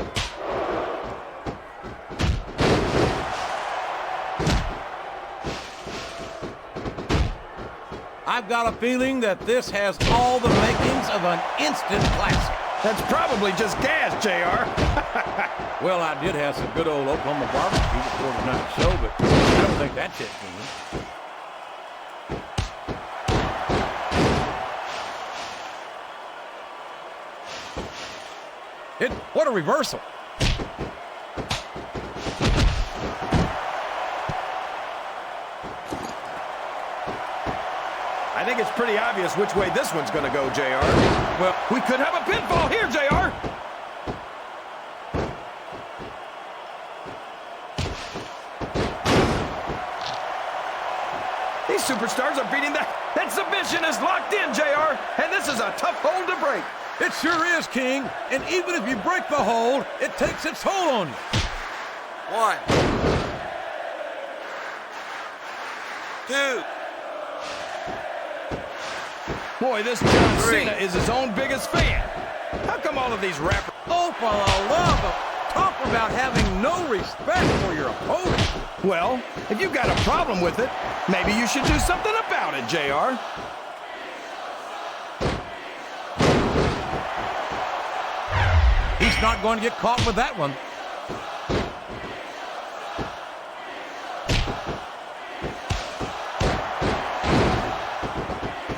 Speaker 1: I've got a feeling that this has all the makings of an instant classic.
Speaker 3: That's probably just gas, JR.
Speaker 1: Well, I did have some good old Oklahoma barbecue before tonight's show, but I don't think that's it, King. What a reversal.
Speaker 3: I think it's pretty obvious which way this one's going to go, JR. Well, we could have a pinfall here, JR. These superstars are beating that. That submission is locked in, JR, and this is a tough hold to break.
Speaker 1: It sure is, King. And even if you break the hold, it takes its toll on you.
Speaker 7: 1, 2.
Speaker 3: Boy, this John Cena is his own biggest fan. How come all of these rappers...
Speaker 1: Oh, for the love of... Talk about having no respect for your opponent.
Speaker 3: Well, if you've got a problem with it, maybe you should do something about it, JR.
Speaker 1: He's not going to get caught with that one.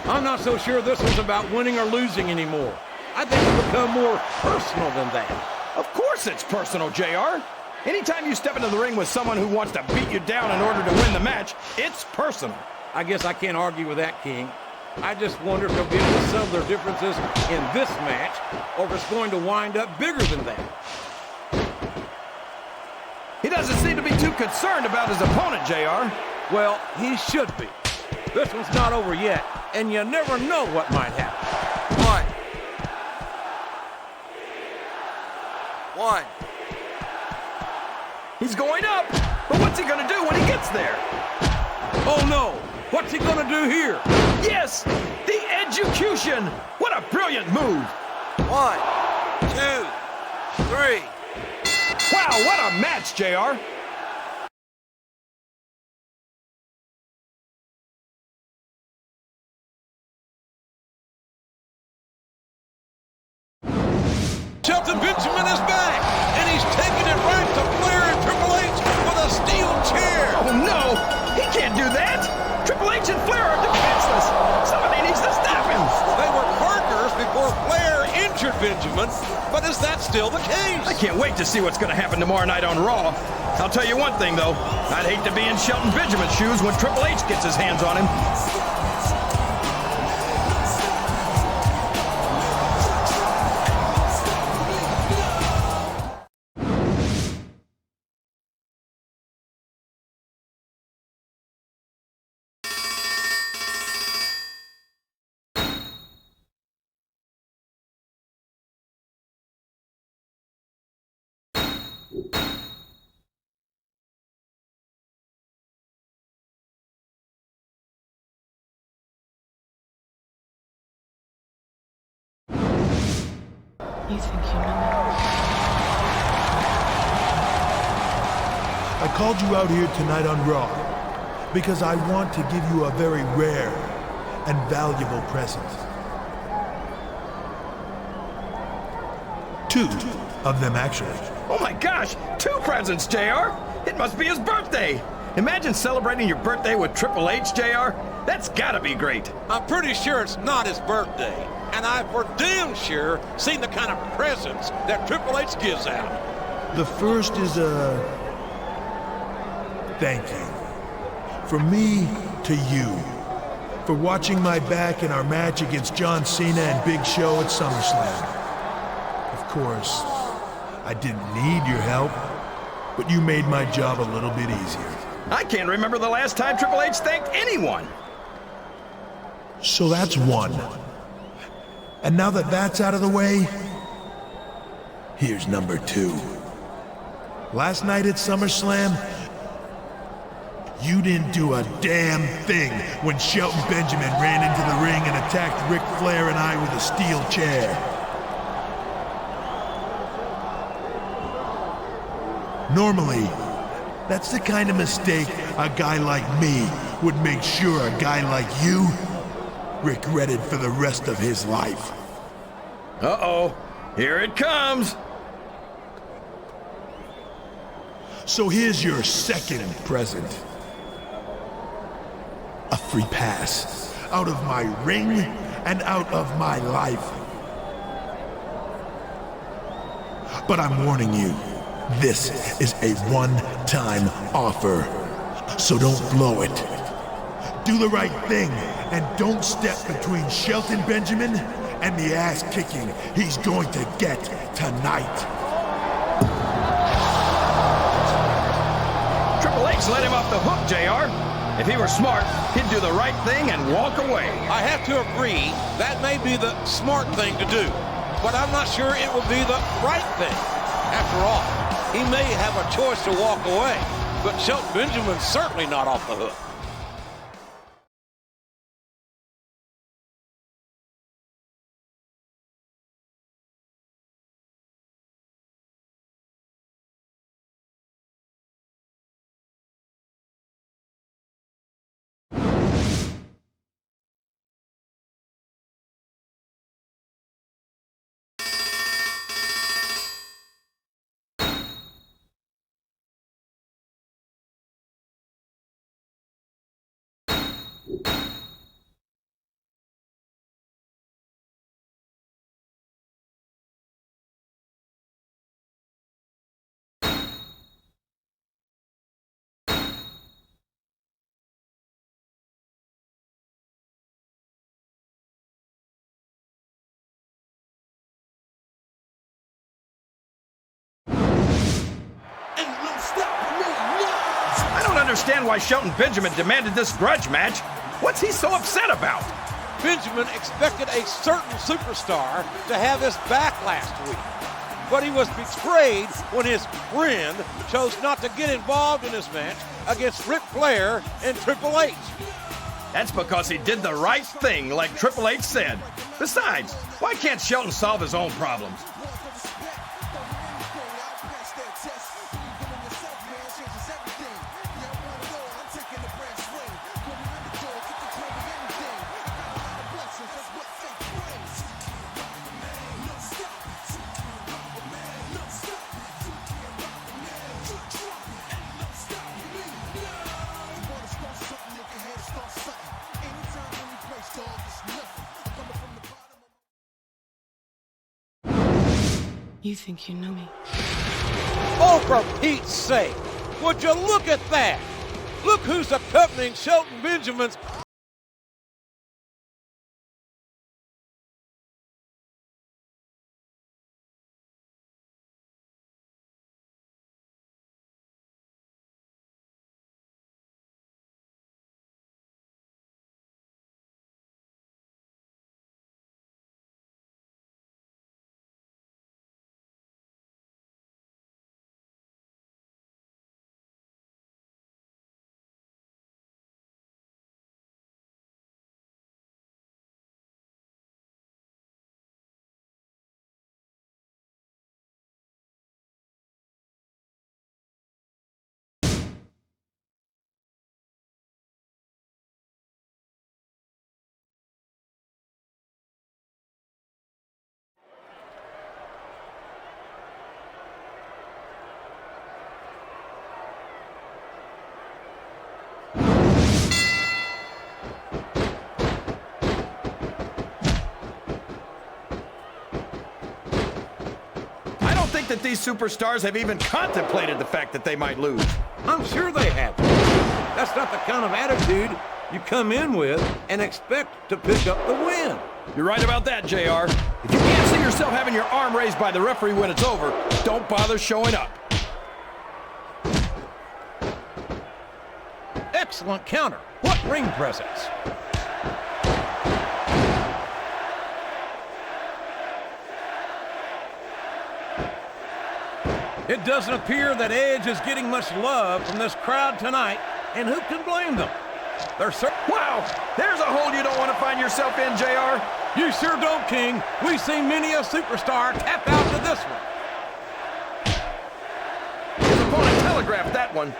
Speaker 1: I'm not so sure this one's about winning or losing anymore. I think it's become more personal than that.
Speaker 3: Of course it's personal, JR. Anytime you step into the ring with someone who wants to beat you down in order to win the match, it's personal.
Speaker 1: I guess I can't argue with that, King. I just wonder if they'll be able to settle their differences in this match, or if it's going to wind up bigger than that.
Speaker 3: He doesn't seem to be too concerned about his opponent, JR.
Speaker 1: Well, he should be. This one's not over yet, and you never know what might happen.
Speaker 7: 1.
Speaker 3: He's going up, but what's he going to do when he gets there?
Speaker 1: Oh, no. What's he gonna do here?
Speaker 3: Yes! The execution! What a brilliant move!
Speaker 7: 1, 2, 3.
Speaker 3: Wow, what a match, JR!
Speaker 1: Shelton Benjamin is back, and he's taking it right to Flair and Triple H with a steel chair.
Speaker 3: Oh no, he can't do that. Triple H and Flair are defenseless. Somebody needs to stop him.
Speaker 1: They were partners before Flair injured Benjamin, but is that still the case?
Speaker 3: I can't wait to see what's going to happen tomorrow night on Raw. I'll tell you one thing, though. I'd hate to be in Shelton Benjamin's shoes when Triple H gets his hands on him.
Speaker 6: You think you know me?
Speaker 8: I called you out here tonight on Raw because I want to give you a very rare and valuable present. 2 of them, actually.
Speaker 3: Oh my gosh, 2 presents, JR. It must be his birthday. Imagine celebrating your birthday with Triple H, JR. That's gotta be great.
Speaker 1: I'm pretty sure it's not his birthday. And I've for damn sure seen the kind of presents that Triple H gives out.
Speaker 8: The first is a thank you. From me to you. For watching my back in our match against John Cena and Big Show at SummerSlam. Of course, I didn't need your help, but you made my job a little bit easier.
Speaker 3: I can't remember the last time Triple H thanked anyone.
Speaker 8: So that's 1. And now that that's out of the way, here's number 2. Last night at SummerSlam, you didn't do a damn thing when Shelton Benjamin ran into the ring and attacked Ric Flair and I with a steel chair. Normally, that's the kind of mistake a guy like me would make sure a guy like you regretted for the rest of his life.
Speaker 3: Uh-oh, here it comes.
Speaker 8: So here's your second present. A free pass out of my ring and out of my life. But I'm warning you, this is a one-time offer, so don't blow it. Do the right thing, and don't step between Shelton Benjamin and the ass-kicking he's going to get tonight.
Speaker 3: Triple H let him off the hook, JR. If he were smart, he'd do the right thing and walk away.
Speaker 1: I have to agree, that may be the smart thing to do, but I'm not sure it would be the right thing. After all, he may have a choice to walk away, but Shelton Benjamin's certainly not off the hook.
Speaker 3: I don't understand why Shelton Benjamin demanded this grudge match. What's he so upset about?
Speaker 1: Benjamin expected a certain superstar to have his back last week, but he was betrayed when his friend chose not to get involved in his match against Ric Flair and Triple H.
Speaker 3: That's because he did the right thing, like Triple H said. Besides, why can't Shelton solve his own problems?
Speaker 6: You think you know me?
Speaker 1: Oh, for Pete's sake! Would you look at that? Look who's accompanying Shelton Benjamin's.
Speaker 3: That these superstars have even contemplated the fact that they might lose.
Speaker 1: I'm sure they have. That's not the kind of attitude you come in with and expect to pick up the win.
Speaker 3: You're right about that, JR. If you can't see yourself having your arm raised by the referee when it's over, don't bother showing up.
Speaker 1: Excellent counter. What ring presence. It doesn't appear that Edge is getting much love from this crowd tonight, and who can blame them?
Speaker 3: Wow, there's a hole you don't want to find yourself in, JR.
Speaker 1: You sure don't, King. We've seen many a superstar tap out to this one.
Speaker 3: His opponent telegraphed that one.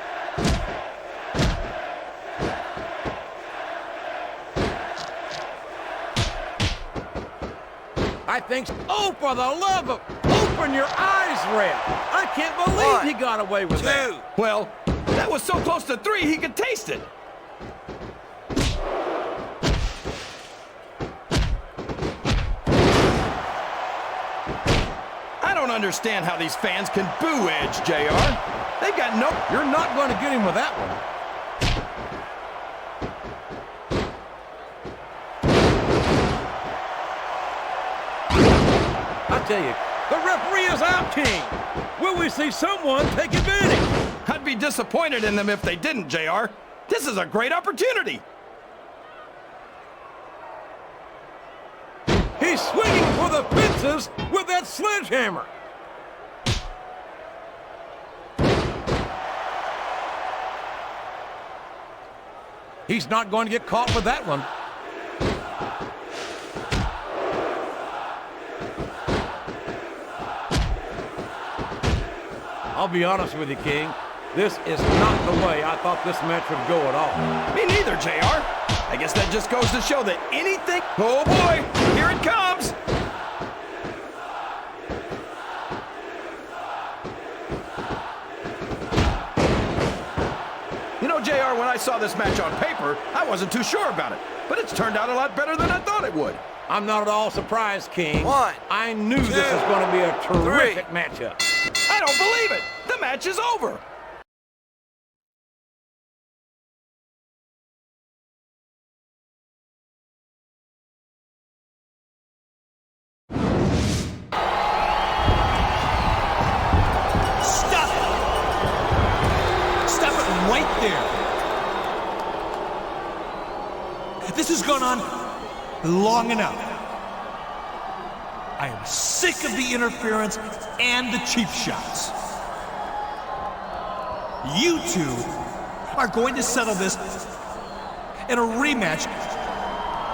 Speaker 1: I think so. Oh, for the love of... Open your eyes, Red. I can't believe he got away with that.
Speaker 3: Well, that was so close to 3 he could taste it. I don't understand how these fans can boo Edge, JR. They've got no...
Speaker 1: You're not going to get him with that one. I tell you, the referee is out, King. Will we see someone take advantage?
Speaker 3: I'd be disappointed in them if they didn't, JR. This is a great opportunity.
Speaker 1: He's swinging for the fences with that sledgehammer. He's not going to get caught with that one. I'll be honest with you, King. This is not the way I thought this match would go at all.
Speaker 3: Me neither, JR. I guess that just goes to show that anything... Oh, boy! Here it comes! You know, JR, when I saw this match on paper, I wasn't too sure about it. But it's turned out a lot better than I thought it would.
Speaker 1: I'm not at all surprised, King.
Speaker 7: 1,
Speaker 1: I knew this was going to be a terrific matchup.
Speaker 3: I don't believe it! The match is over!
Speaker 9: Stop it! Stop it right there! This has gone on long enough. I am sick of the interference and the cheap shots. You two are going to settle this in a rematch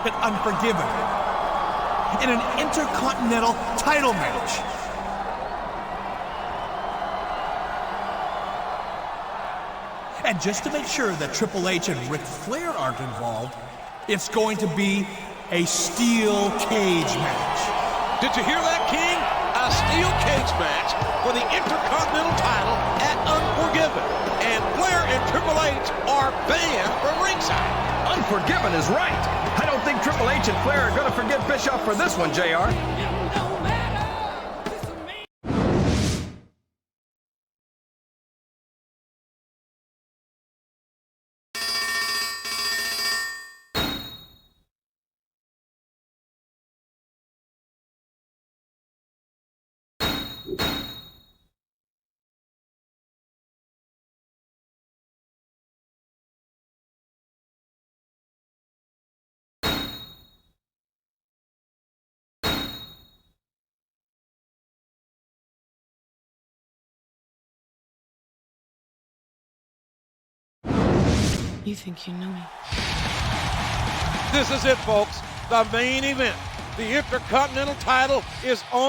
Speaker 9: at Unforgiven, in an Intercontinental title match. And just to make sure that Triple H and Ric Flair aren't involved, it's going to be a steel cage match.
Speaker 1: Did you hear that, King? A steel cage match for the Intercontinental title at Unforgiven. And Flair and Triple H are banned from ringside.
Speaker 3: Unforgiven is right. I don't think Triple H and Flair are going to forget Bischoff for this one, JR.
Speaker 6: You think you know me?
Speaker 1: This is it, folks. The main event. The Intercontinental title is on.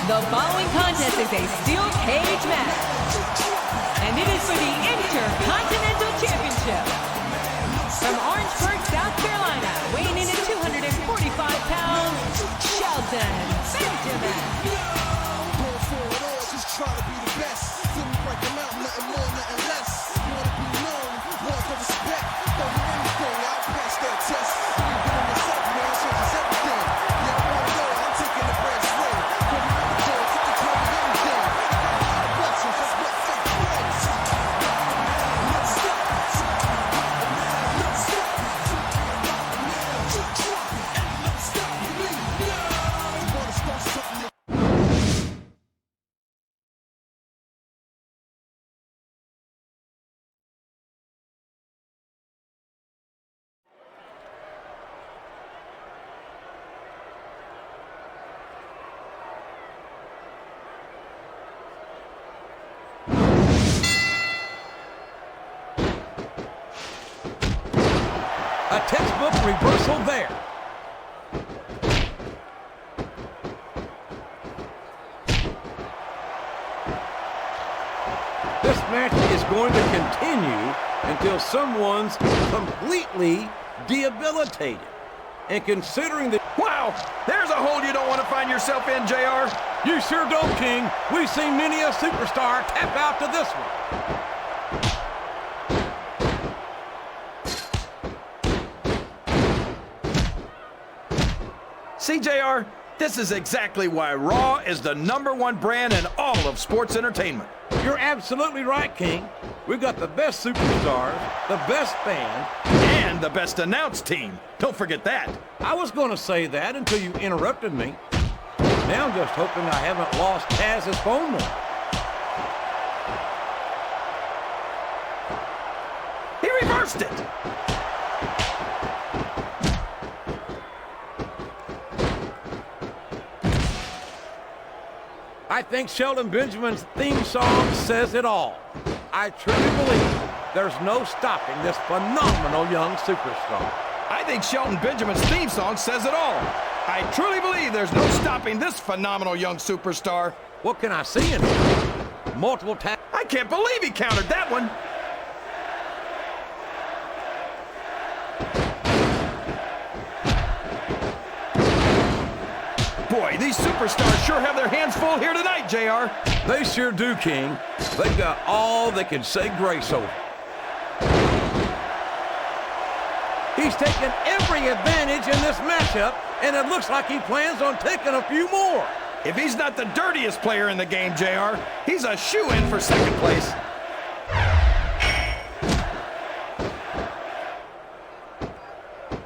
Speaker 2: The following contest is a steel cage match, and it is for the Intercontinental Championship. From Orangeburg, South Carolina, weighing in at 245 pounds, Shelton Benjamin.
Speaker 13: Just try to be the best. Couldn't break them out, nothing more, nothing less. Wanna be known, want the respect. Don't do anything, I'll pass that test. You get in yourself, man, changes everything. Yeah, I wanna know, I'm taking the brand swing. Put me on the door, get the club and everything. Blessings, that's what fake brings. Let's stop. Let's stop. Let's stop me now. You wanna start something?
Speaker 1: A textbook reversal there. This match is going to continue until someone's completely debilitated. And considering that...
Speaker 3: Wow, there's a hole you don't want to find yourself in, JR.
Speaker 1: You sure don't, King. We've seen many a superstar tap out to this one.
Speaker 3: See, JR, this is exactly why Raw is the #1 brand in all of sports entertainment.
Speaker 1: You're absolutely right, King. We've got the best superstars, the best fans,
Speaker 3: and the best announced team. Don't forget that.
Speaker 1: I was going to say that until you interrupted me. Now I'm just hoping I haven't lost Taz's phone number.
Speaker 3: He reversed it.
Speaker 1: I think Shelton Benjamin's theme song says it all. I truly believe there's no stopping this phenomenal young superstar.
Speaker 3: I think Shelton Benjamin's theme song says it all. I truly believe there's no stopping this phenomenal young superstar.
Speaker 1: What can I see in him? Multiple times.
Speaker 3: I I can't believe he countered that one. Boy, these superstars sure have their hands full here tonight, JR.
Speaker 1: They sure do, King. They've got all they can say grace over. He's taken every advantage in this matchup, and it looks like he plans on taking a few more.
Speaker 3: If he's not the dirtiest player in the game, JR, he's a shoo-in for second place.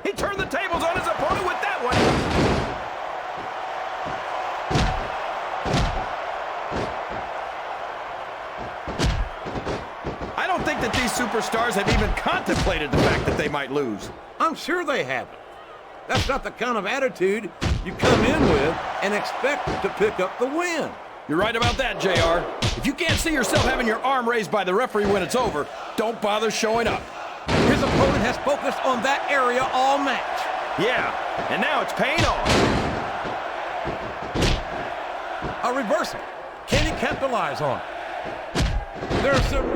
Speaker 3: He turned the tables on his opponent with that one. I don't think that these superstars have even contemplated the fact that they might lose.
Speaker 1: I'm sure they haven't. That's not the kind of attitude you come in with and expect to pick up the win.
Speaker 3: You're right about that, JR. If you can't see yourself having your arm raised by the referee when it's over, don't bother showing up.
Speaker 1: His opponent has focused on that area all match.
Speaker 3: Yeah, and now it's paying off.
Speaker 1: A reversal. Can he capitalize on it? There's some... in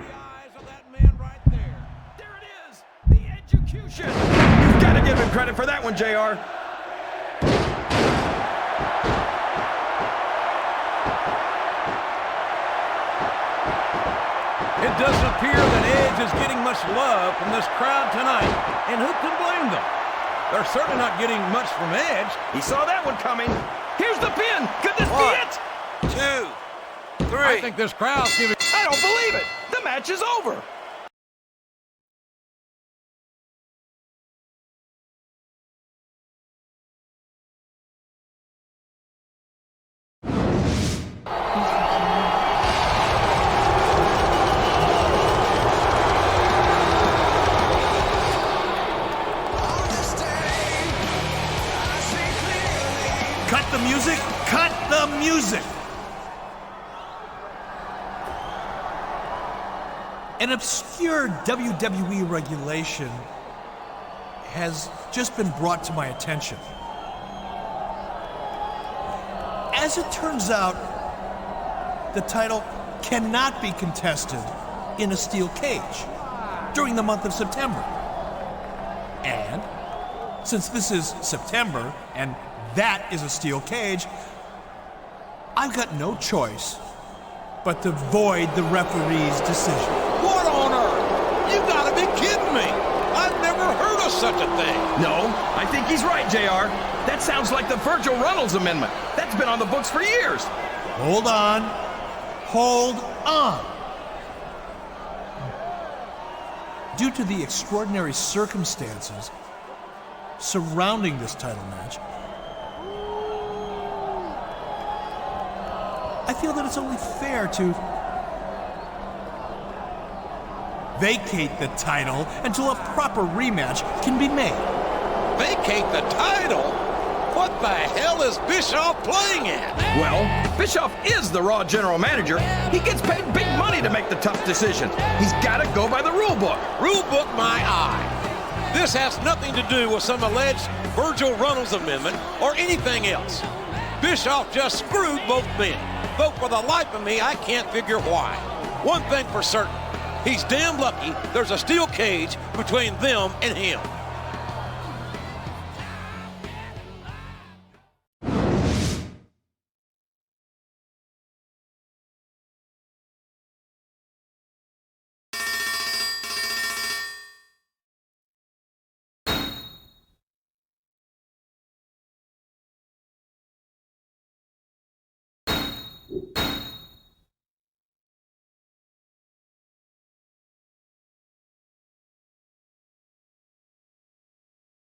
Speaker 1: the eyes of that man right there.
Speaker 3: There it is, the execution. You've got to give him credit for that one, JR.
Speaker 1: It doesn't appear that Edge is getting much love from this crowd tonight, and who can blame them? They're certainly not getting much from Edge.
Speaker 3: He saw that one coming. Here's the pin. Could this be it?
Speaker 7: 2, 3.
Speaker 1: I think this crowd's giving...
Speaker 3: I don't believe it. The match is over.
Speaker 9: Cut the music! Cut the music! An obscure WWE regulation has just been brought to my attention. As it turns out, the title cannot be contested in a steel cage during the month of September. And since this is September and that is a steel cage, I've got no choice but to void the referee's decision.
Speaker 1: What on earth? You gotta be kidding me. I've never heard of such a thing.
Speaker 3: No, I think he's right, JR. That sounds like the Virgil Runnels Amendment. That's been on the books for years.
Speaker 9: Hold on. Hold on. Due to the extraordinary circumstances surrounding this title match, I feel that it's only fair to vacate the title until a proper rematch can be made.
Speaker 1: Vacate the title? What the hell is Bischoff playing at?
Speaker 3: Well, Bischoff is the Raw general manager. He gets paid big money to make the tough decisions. He's got to go by the rule book.
Speaker 1: Rule book, my eye. This has nothing to do with some alleged Virgil Runnels Amendment or anything else. Bischoff just screwed both men. But for the life of me, I can't figure why. One thing for certain, he's damn lucky there's a steel cage between them and him.